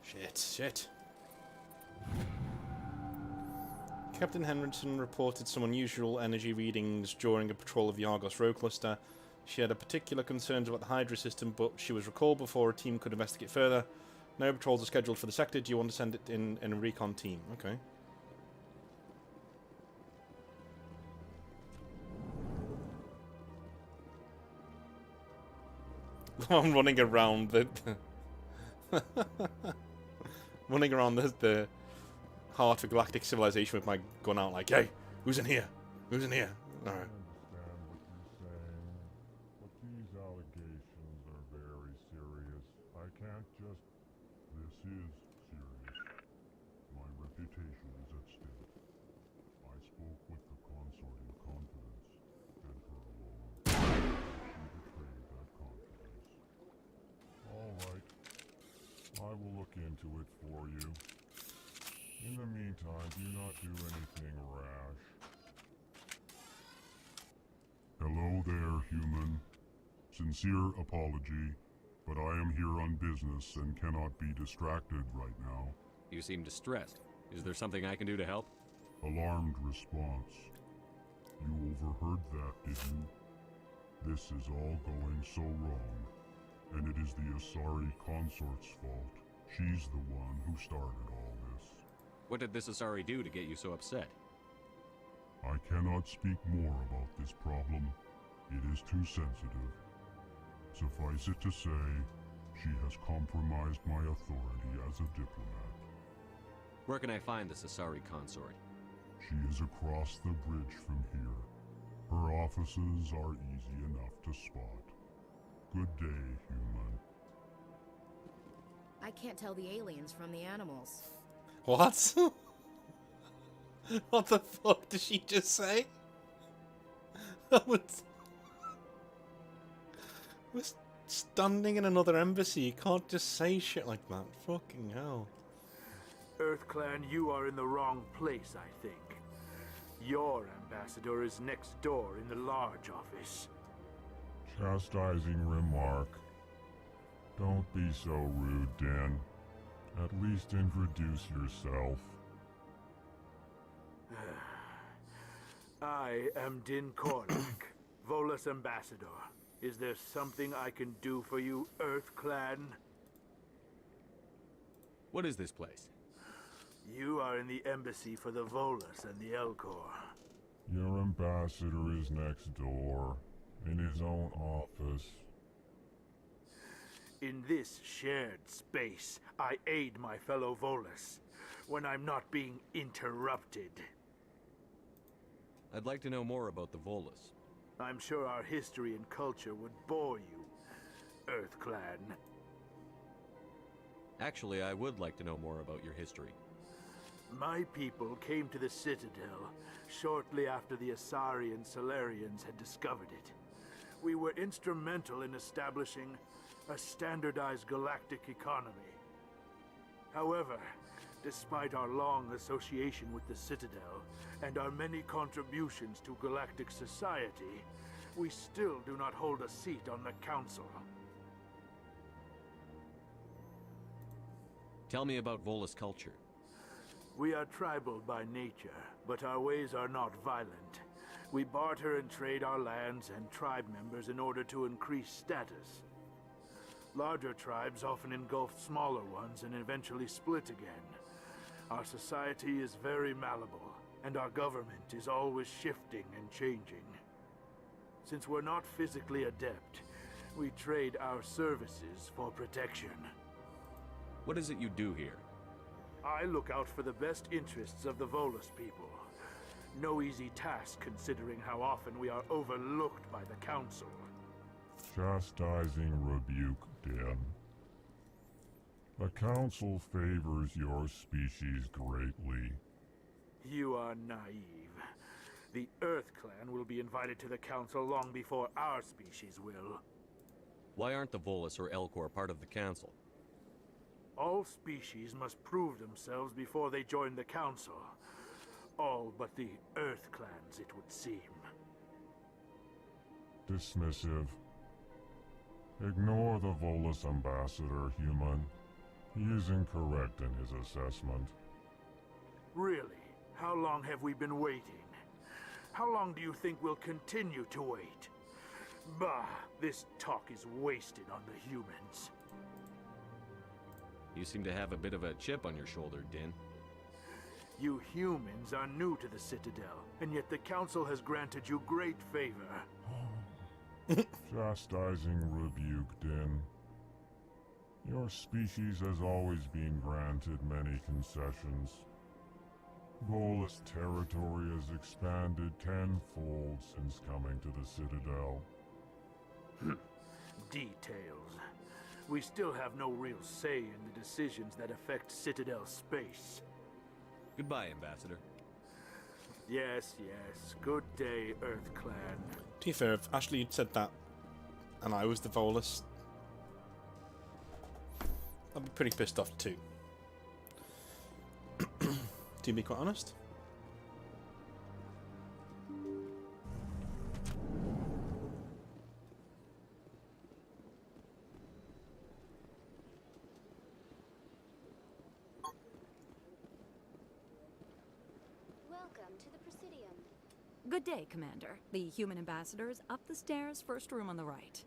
Shit. Captain Henderson reported some unusual energy readings during a patrol of the Argos road cluster. She had a particular concerns about the Hydra system, but she was recalled before a team could investigate further. No patrols are scheduled for the sector. Do you want to send it in a recon team? Okay. I'm running around the running around the heart of galactic civilization with my gun out, like, hey, who's in here? Who's in here? All right. But these allegations are very serious. I can't just... This is serious. My reputation is at stake. I spoke with the consort in confidence, and her alone. She betrayed that confidence. All right. I will look into it for you. In the meantime, do not do anything rash. Hello there, human. Sincere apology, but I am here on business and cannot be distracted right now. You seem distressed. Is there something I can do to help? Alarmed response. You overheard that, did you? This is all going so wrong, and it is the Asari consort's fault. She's the one who started all this. What did this Asari do to get you so upset? I cannot speak more about this problem. It is too sensitive. Suffice it to say, she has compromised my authority as a diplomat. Where can I find this Asari consort? She is across the bridge from here. Her offices are easy enough to spot. Good day, human. I can't tell the aliens from the animals. What? What the fuck did she just say? That was... We're standing in another embassy. You can't just say shit like that. Fucking hell. EarthClan, you are in the wrong place, I think. Your ambassador is next door in the large office. Chastising remark. Don't be so rude, Dan. At least introduce yourself. I am Din Korlak, Volus ambassador. Is there something I can do for you, EarthClan? What is this place? You are in the embassy for the Volus and the Elcor. Your ambassador is next door, in his own office. In this shared space, I aid my fellow Volus when I'm not being interrupted. I'd like to know more about the Volus. I'm sure our history and culture would bore you, EarthClan. Actually, I would like to know more about your history. My people came to the Citadel shortly after the Asari and Solarians had discovered it. We were instrumental in establishing a standardized galactic economy. However, despite our long association with the Citadel and our many contributions to galactic society, we still do not hold a seat on the Council. Tell me about Volus culture. We are tribal by nature, but our ways are not violent. We barter and trade our lands and tribe members in order to increase status. Larger tribes often engulf smaller ones and eventually split again. Our society is very malleable, and our government is always shifting and changing. Since we're not physically adept, we trade our services for protection. What is it you do here? I look out for the best interests of the Volus people. No easy task considering how often we are overlooked by the Council. Chastising rebuke, Dan. The Council favors your species greatly. You are naive. The EarthClan will be invited to the Council long before our species will. Why aren't the Volus or Elcor part of the Council? All species must prove themselves before they join the Council. All but the EarthClans, it would seem. Dismissive. Ignore the Volus ambassador, human. He is incorrect in his assessment. Really? How long have we been waiting? How long do you think we'll continue to wait? Bah, this talk is wasted on the humans. You seem to have a bit of a chip on your shoulder, Din. You humans are new to the Citadel, and yet the Council has granted you great favor. Chastising rebuke, Din. Your species has always been granted many concessions. Volus territory has expanded tenfold since coming to the Citadel. Details. We still have no real say in the decisions that affect Citadel space. Goodbye, Ambassador. Yes, yes. Good day, Earth Clan. To be fair, if Ashley had said that, and I was the Volus, I'd be pretty pissed off too. To be quite honest. Welcome to the Presidium. Good day, Commander. The human ambassador is up the stairs, first room on the right.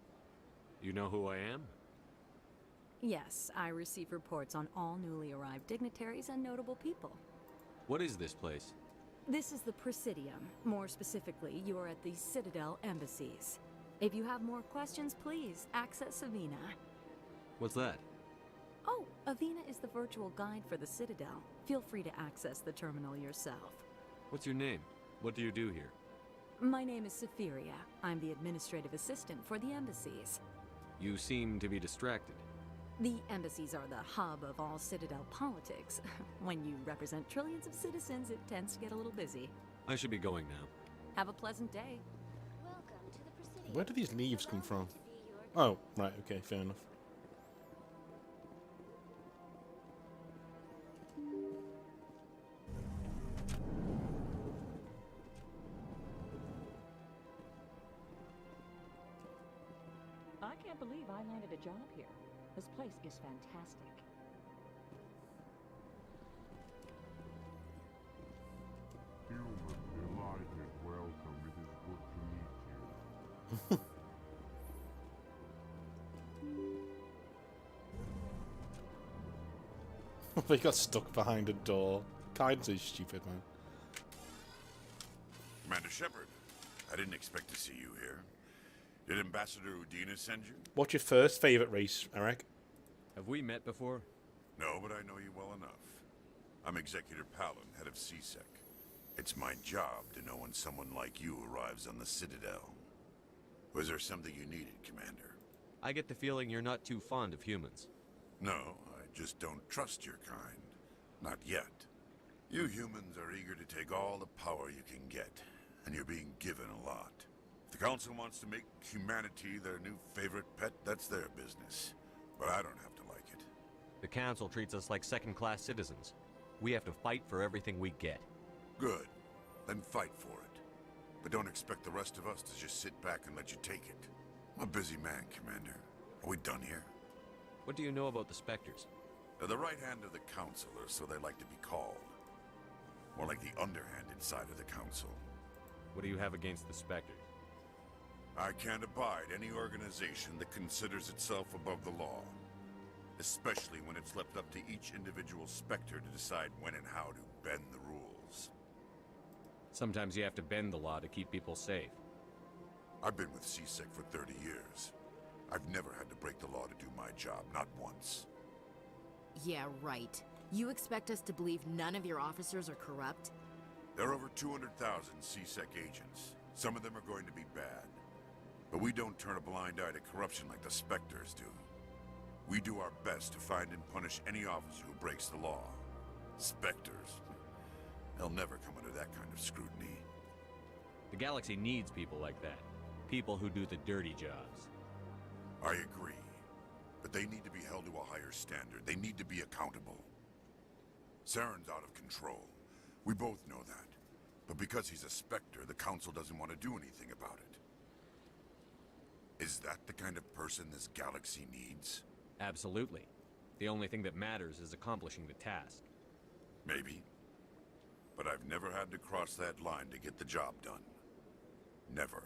You know who I am? Yes, I receive reports on all newly arrived dignitaries and notable people. What is this place? This is the Presidium. More specifically, you are at the Citadel embassies. If you have more questions, please access Avina. What's that? Oh, Avina is the virtual guide for the Citadel. Feel free to access the terminal yourself. What's your name? What do you do here? My name is Safiria. I'm the administrative assistant for the embassies. You seem to be distracted. The embassies are the hub of all Citadel politics. When you represent trillions of citizens, it tends to get a little busy. I should be going now. Have a pleasant day. Welcome to the Presidium. Where do these leaves come from? Oh, right, okay, fair enough. I can't believe I landed a job here. This place is fantastic. Human, delighted, welcome. It is good to meet you. We got stuck behind a door. Guidance is stupid, man. Commander Shepard, I didn't expect to see you here. Did Ambassador Udina send you? What's your first favourite race, Eric? Have we met before? No, but I know you well enough. I'm Executor Palin, head of CSEC. It's my job to know when someone like you arrives on the Citadel. Was there something you needed, Commander? I get the feeling you're not too fond of humans. No, I just don't trust your kind. Not yet. You humans are eager to take all the power you can get, and you're being given a lot. If the Council wants to make humanity their new favorite pet, that's their business. But I don't have to like it. The Council treats us like second-class citizens. We have to fight for everything we get. Good. Then fight for it. But don't expect the rest of us to just sit back and let you take it. I'm a busy man, Commander. Are we done here? What do you know about the Spectres? They're the right hand of the Council, or so they like to be called. More like the underhand inside of the Council. What do you have against the Spectres? I can't abide any organization that considers itself above the law. Especially when it's left up to each individual Spectre to decide when and how to bend the rules. Sometimes you have to bend the law to keep people safe. I've been with CSEC for 30 years. I've never had to break the law to do my job, not once. Yeah, right. You expect us to believe none of your officers are corrupt? There are over 200,000 CSEC agents. Some of them are going to be bad. But we don't turn a blind eye to corruption like the Spectres do. We do our best to find and punish any officer who breaks the law. Spectres. They'll never come under that kind of scrutiny. The galaxy needs people like that. People who do the dirty jobs. I agree. But they need to be held to a higher standard. They need to be accountable. Saren's out of control. We both know that. But because he's a Spectre, the Council doesn't want to do anything about it. Is that the kind of person this galaxy needs? Absolutely. The only thing that matters is accomplishing the task. Maybe. But I've never had to cross that line to get the job done. Never.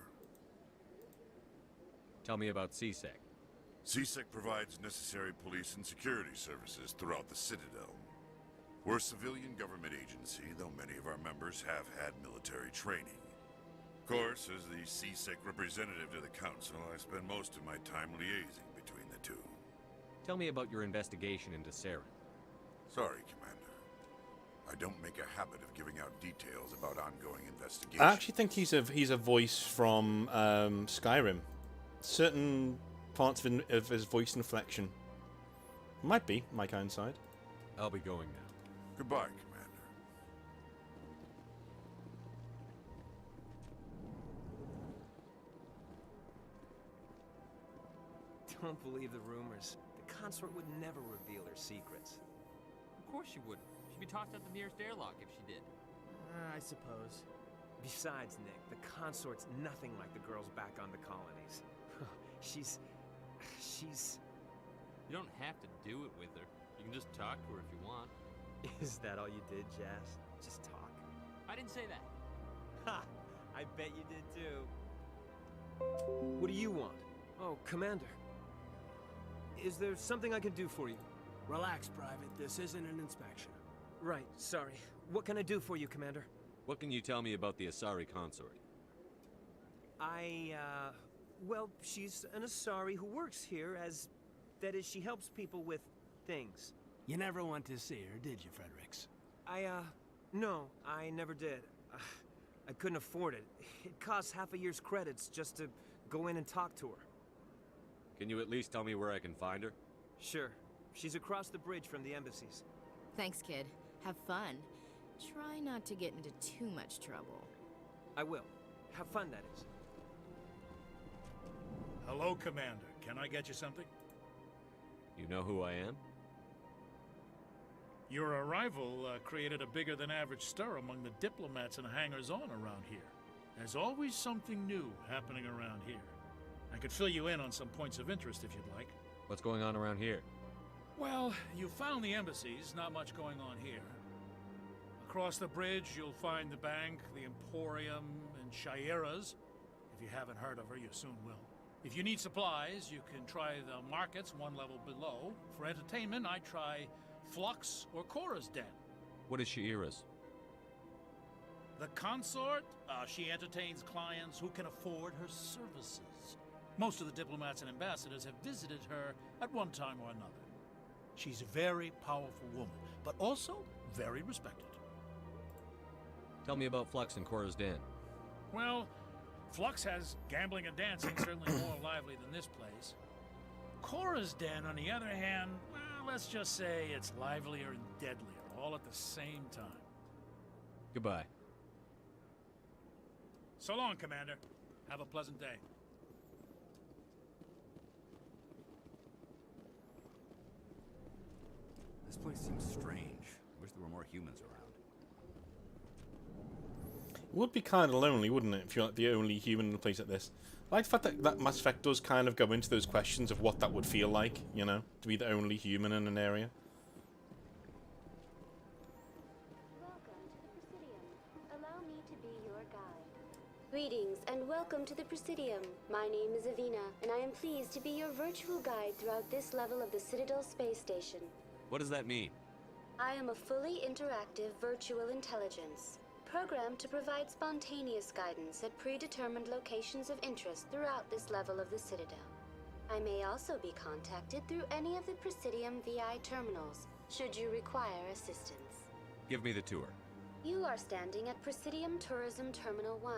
Tell me about CSEC. CSEC provides necessary police and security services throughout the Citadel. We're a civilian government agency, though many of our members have had military training. Of course, as the CSEC representative to the Council, I spend most of my time liaising between the two. Tell me about your investigation into Saren. Sorry, Commander. I don't make a habit of giving out details about ongoing investigations. I actually think he's a voice from Skyrim. Certain parts of his voice inflection might be Mike Ironside. I'll be going now. Goodbye, Commander. Don't believe the rumors. The consort would never reveal her secrets. Of course she wouldn't. She'd be tossed out the nearest airlock if she did. I suppose. Besides, Nick, the consort's nothing like the girls back on the colonies. She's... You don't have to do it with her. You can just talk to her if you want. Is that all you did, Jazz? Just talk? I didn't say that. Ha! I bet you did too. What do you want? Oh, Commander. Is there something I can do for you? Relax, Private. This isn't an inspection. Right, sorry. What can I do for you, Commander? What can you tell me about the Asari consort? Well, she's an Asari who works here as... That is, she helps people with things. You never went to see her, did you, Fredericks? No, I never did. I couldn't afford it. It costs half a year's credits just to go in and talk to her. Can you at least tell me where I can find her? Sure. She's across the bridge from the embassies. Thanks, kid. Have fun. Try not to get into too much trouble. I will. Have fun, that is. Hello, Commander. Can I get you something? You know who I am? Your arrival created a bigger-than-average stir among the diplomats and hangers-on around here. There's always something new happening around here. I could fill you in on some points of interest if you'd like. What's going on around here? Well, you found the embassies, not much going on here. Across the bridge, you'll find the bank, the Emporium, and Shaira's. If you haven't heard of her, you soon will. If you need supplies, you can try the markets one level below. For entertainment, I try Flux or Cora's Den. What is Shaira's? The consort, she entertains clients who can afford her services. Most of the diplomats and ambassadors have visited her at one time or another. She's a very powerful woman, but also very respected. Tell me about Flux and Cora's Den. Well, Flux has gambling and dancing, certainly more lively than this place. Cora's Den, on the other hand, well, let's just say it's livelier and deadlier, all at the same time. Goodbye. So long, Commander. Have a pleasant day. This place seems strange. Wish there were more humans around. It would be kind of lonely, wouldn't it, if you're like the only human in a place like this? I like the fact that Mass Effect does kind of go into those questions of what that would feel like, you know, to be the only human in an area. Welcome to the Presidium. Allow me to be your guide. Greetings and welcome to the Presidium. My name is Avina, and I am pleased to be your virtual guide throughout this level of the Citadel space station. What does that mean? I am a fully interactive virtual intelligence, programmed to provide spontaneous guidance at predetermined locations of interest throughout this level of the Citadel. I may also be contacted through any of the Presidium VI terminals, should you require assistance. Give me the tour. You are standing at Presidium Tourism Terminal 1.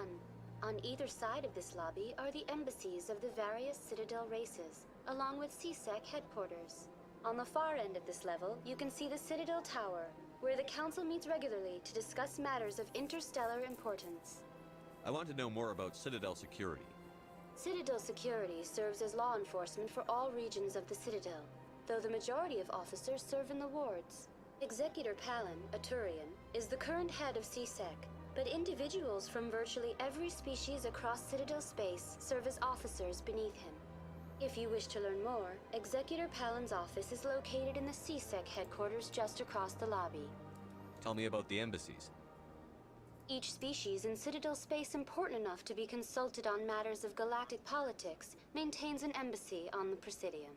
On either side of this lobby are the embassies of the various Citadel races, along with CSEC headquarters. On the far end of this level, you can see the Citadel Tower, where the Council meets regularly to discuss matters of interstellar importance. I want to know more about Citadel security. Citadel security serves as law enforcement for all regions of the Citadel, though the majority of officers serve in the wards. Executor Palin, a Turian, is the current head of CSEC, but individuals from virtually every species across Citadel space serve as officers beneath him. If you wish to learn more, Executor Palin's office is located in the CSEC headquarters just across the lobby. Tell me about the embassies. Each species in Citadel space important enough to be consulted on matters of galactic politics maintains an embassy on the Presidium.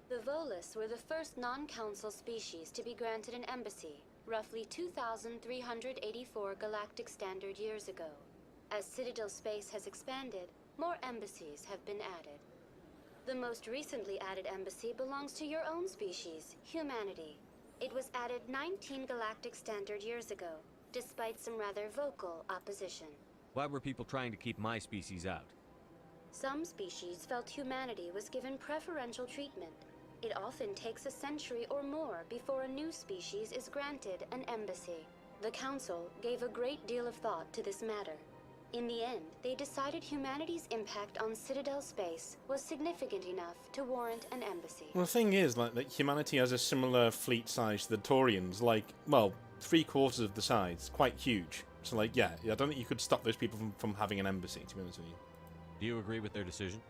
The Volus were the first non-council species to be granted an embassy, roughly 2,384 galactic standard years ago. As Citadel space has expanded, more embassies have been added. The most recently added embassy belongs to your own species, humanity. It was added 19 galactic standard years ago, despite some rather vocal opposition. Why were people trying to keep my species out? Some species felt humanity was given preferential treatment. It often takes a century or more before a new species is granted an embassy. The Council gave a great deal of thought to this matter. In the end, they decided humanity's impact on Citadel space was significant enough to warrant an embassy. Well, the thing is, like, that humanity has a similar fleet size to the Taurians, like, well, 3/4 of the size, quite huge. So, like, yeah, I don't think you could stop those people from having an embassy, to be honest with you. Do you agree with their decision?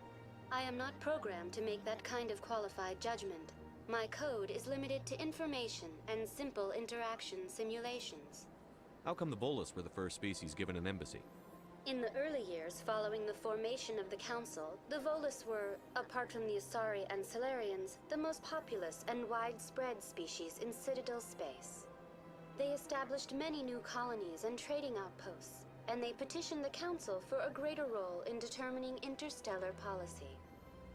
I am not programmed to make that kind of qualified judgment. My code is limited to information and simple interaction simulations. How come the Volus were the first species given an embassy? In the early years following the formation of the Council, the Volus were, apart from the Asari and Solarians, the most populous and widespread species in Citadel space. They established many new colonies and trading outposts, and they petitioned the Council for a greater role in determining interstellar policy.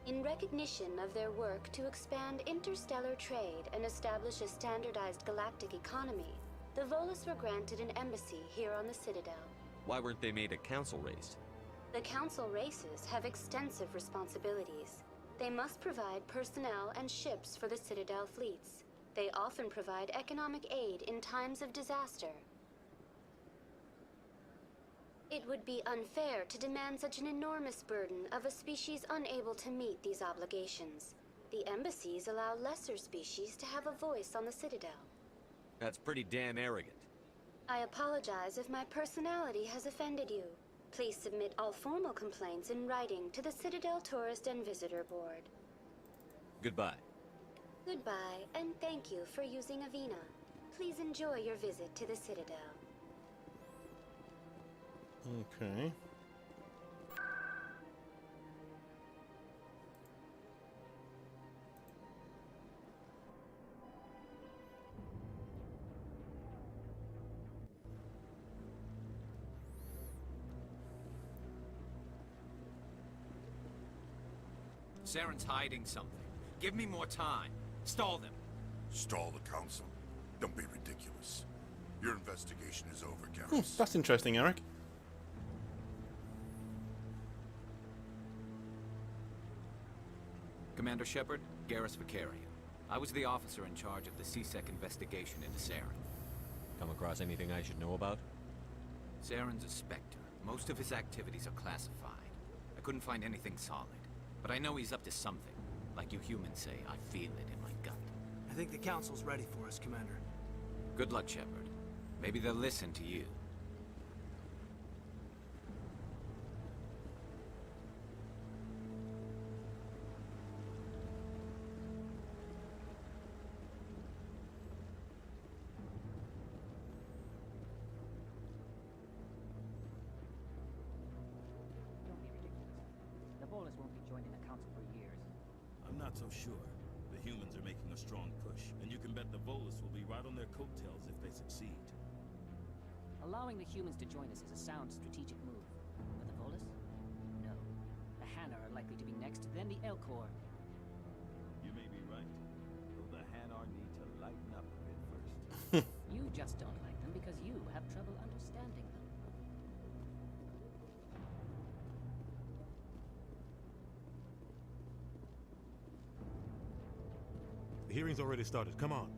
In recognition of their work to expand interstellar trade and establish a standardized galactic economy, the Volus were granted an embassy here on the Citadel. Why weren't they made a council race? The Council races have extensive responsibilities. They must provide personnel and ships for the Citadel fleets. They often provide economic aid in times of disaster. It would be unfair to demand such an enormous burden of a species unable to meet these obligations. The embassies allow lesser species to have a voice on the Citadel. That's pretty damn arrogant. I apologize if my personality has offended you. Please submit all formal complaints in writing to the Citadel Tourist and Visitor Board. Goodbye. Goodbye, and thank you for using Avina. Please enjoy your visit to the Citadel. Okay. Saren's hiding something. Give me more time. Stall them. Stall the Council? Don't be ridiculous. Your investigation is over, Garrus. That's interesting, Eric. Commander Shepard, Garrus Vicarian. I was the officer in charge of the CSEC investigation into Saren. Come across anything I should know about? Saren's a Spectre. Most of his activities are classified. I couldn't find anything solid. But I know he's up to something. Like you humans say, I feel it in my gut. I think the Council's ready for us, Commander. Good luck, Shepard. Maybe they'll listen to you. Not so sure. The humans are making a strong push, and you can bet the Volus will be right on their coattails if they succeed. Allowing the humans to join us is a sound strategic move. But the Volus? No. The Hanar are likely to be next, then the Elcor. You may be right, though the Hanar need to lighten up a bit first. You just don't like them because you have trouble understanding them. The hearing's already started. Come on.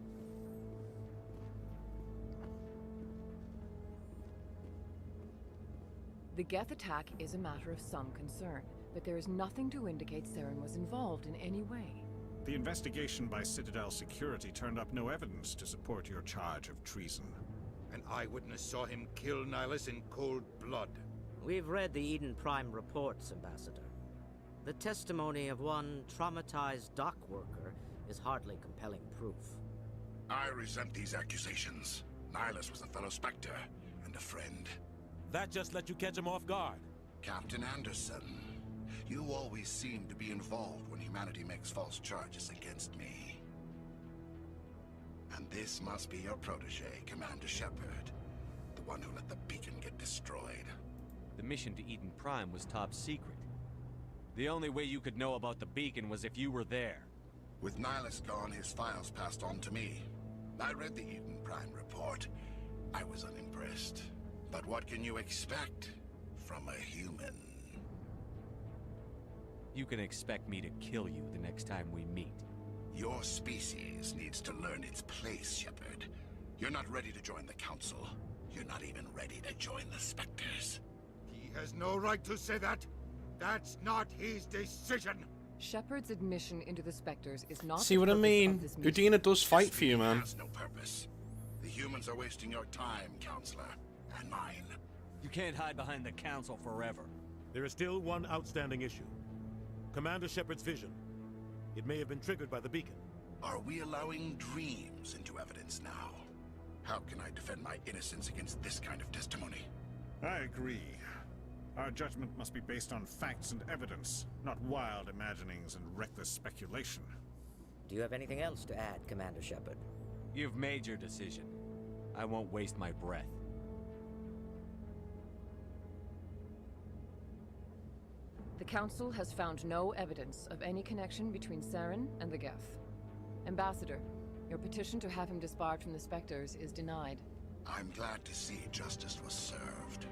The Geth attack is a matter of some concern, but there is nothing to indicate Saren was involved in any way. The investigation by Citadel Security turned up no evidence to support your charge of treason. An eyewitness saw him kill Nihilus in cold blood. We've read the Eden Prime reports, Ambassador. The testimony of one traumatized dock worker is hardly compelling proof. I resent these accusations. Nihilus was a fellow Spectre and a friend. That just let you catch him off guard. Captain Anderson, you always seem to be involved when humanity makes false charges against me. And this must be your protege, Commander Shepard. The one who let the beacon get destroyed. The mission to Eden Prime was top secret. The only way you could know about the beacon was if you were there. With Nihilus gone, his files passed on to me. I read the Eden Prime report. I was unimpressed. But what can you expect from a human? You can expect me to kill you the next time we meet. Your species needs to learn its place, Shepard. You're not ready to join the Council. You're not even ready to join the Spectres. He has no right to say that. That's not his decision. Shepard's admission into the Spectres is not. See what I mean? Udina does fight for you, man. Has no purpose. The humans are wasting your time, Counselor, and mine. You can't hide behind the Council forever. There is still one outstanding issue. Commander Shepard's vision. It may have been triggered by the beacon. Are we allowing dreams into evidence now? How can I defend my innocence against this kind of testimony? I agree. Our judgment must be based on facts and evidence, not wild imaginings and reckless speculation. Do you have anything else to add, Commander Shepard? You've made your decision. I won't waste my breath. The Council has found no evidence of any connection between Saren and the Geth. Ambassador, your petition to have him disbarred from the Spectres is denied. I'm glad to see justice was served.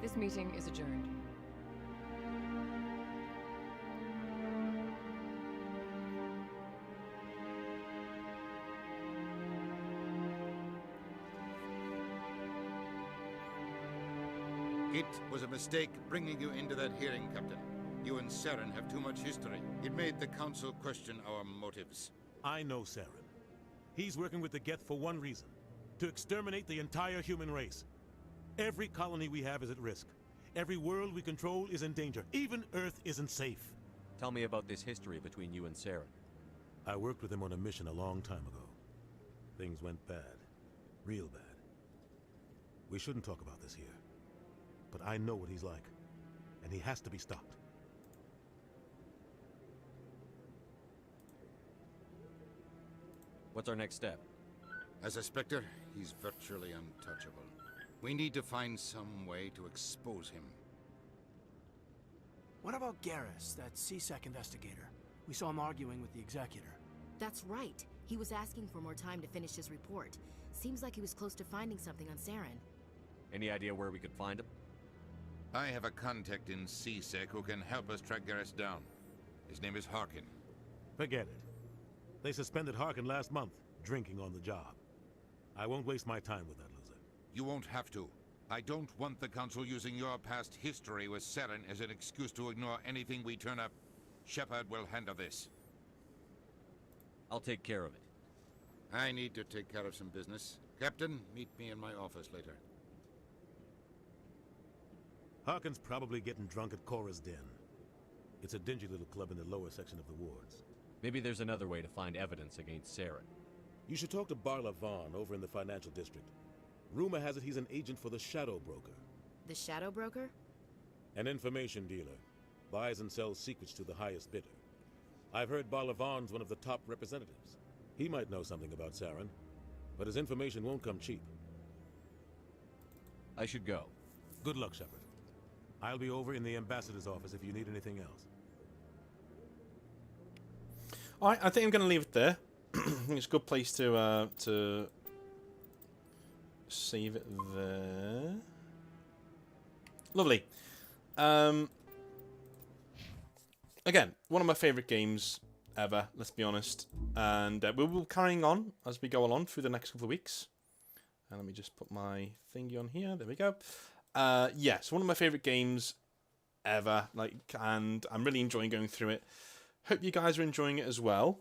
This meeting is adjourned. It was a mistake bringing you into that hearing, Captain. You and Saren have too much history. It made the Council question our motives. I know Saren. He's working with the Geth for one reason. To exterminate the entire human race. Every colony we have is at risk. Every world we control is in danger. Even Earth isn't safe. Tell me about this history between you and Saren. I worked with him on a mission a long time ago. Things went bad. Real bad. We shouldn't talk about this here. But I know what he's like. And he has to be stopped. What's our next step? As a Spectre, he's virtually untouchable. We need to find some way to expose him. What about Garrus, that CSEC investigator? We saw him arguing with the Executor. That's right. He was asking for more time to finish his report. Seems like he was close to finding something on Saren. Any idea where we could find him? I have a contact in CSEC who can help us track Garrus down. His name is Harkin. Forget it. They suspended Harkin last month, drinking on the job. I won't waste my time with that loser. You won't have to. I don't want the Council using your past history with Saren as an excuse to ignore anything we turn up. Shepard will handle this. I'll take care of it. I need to take care of some business. Captain, meet me in my office later. Harkin's probably getting drunk at Cora's Den. It's a dingy little club in the lower section of the wards. Maybe there's another way to find evidence against Saren. You should talk to Barla Vaughn over in the financial district. Rumor has it he's an agent for the Shadow Broker. The Shadow Broker? An information dealer. Buys and sells secrets to the highest bidder. I've heard Barla Vaughn's one of the top representatives. He might know something about Saren, but his information won't come cheap. I should go. Good luck, Shepard. I'll be over in the ambassador's office if you need anything else. Alright, I think I'm going to leave it there. I think it's a good place to save it there. Lovely. Again, one of my favourite games ever, let's be honest. And we will be carrying on as we go along through the next couple of weeks. And let me just put my thingy on here. There we go. Yes, one of my favourite games ever. And I'm really enjoying going through it. Hope you guys are enjoying it as well.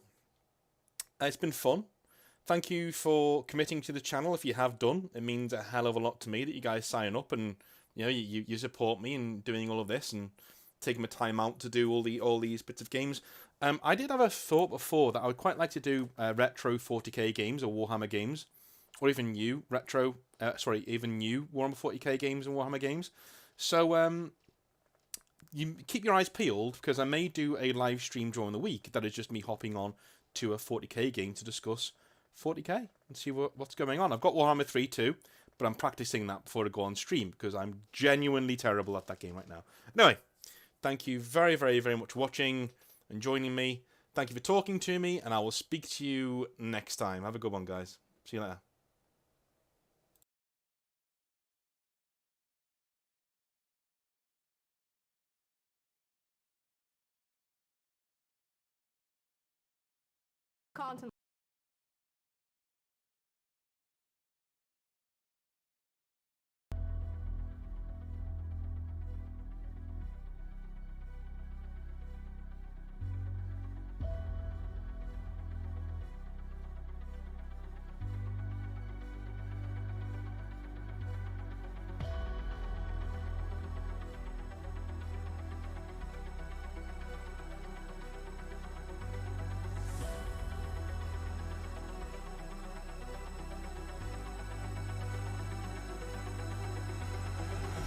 It's been fun. Thank you for committing to the channel if you have done. It means a hell of a lot to me that you guys sign up and You know, you support me in doing all of this and taking my time out to do all these bits of games. I did have a thought before that I would quite like to do retro 40k games or Warhammer games, or even new even new Warhammer 40k games and Warhammer games. So you keep your eyes peeled, because I may do a live stream during the week that is just me hopping on to a 40k game to discuss 40k and see what's going on. I've got Warhammer 3 too, but I'm practicing that before I go on stream because I'm genuinely terrible at that game right now. Anyway, thank you very, very, very much for watching and joining me. Thank you for talking to me, and I will speak to you next time. Have a good one, guys. See you later. Content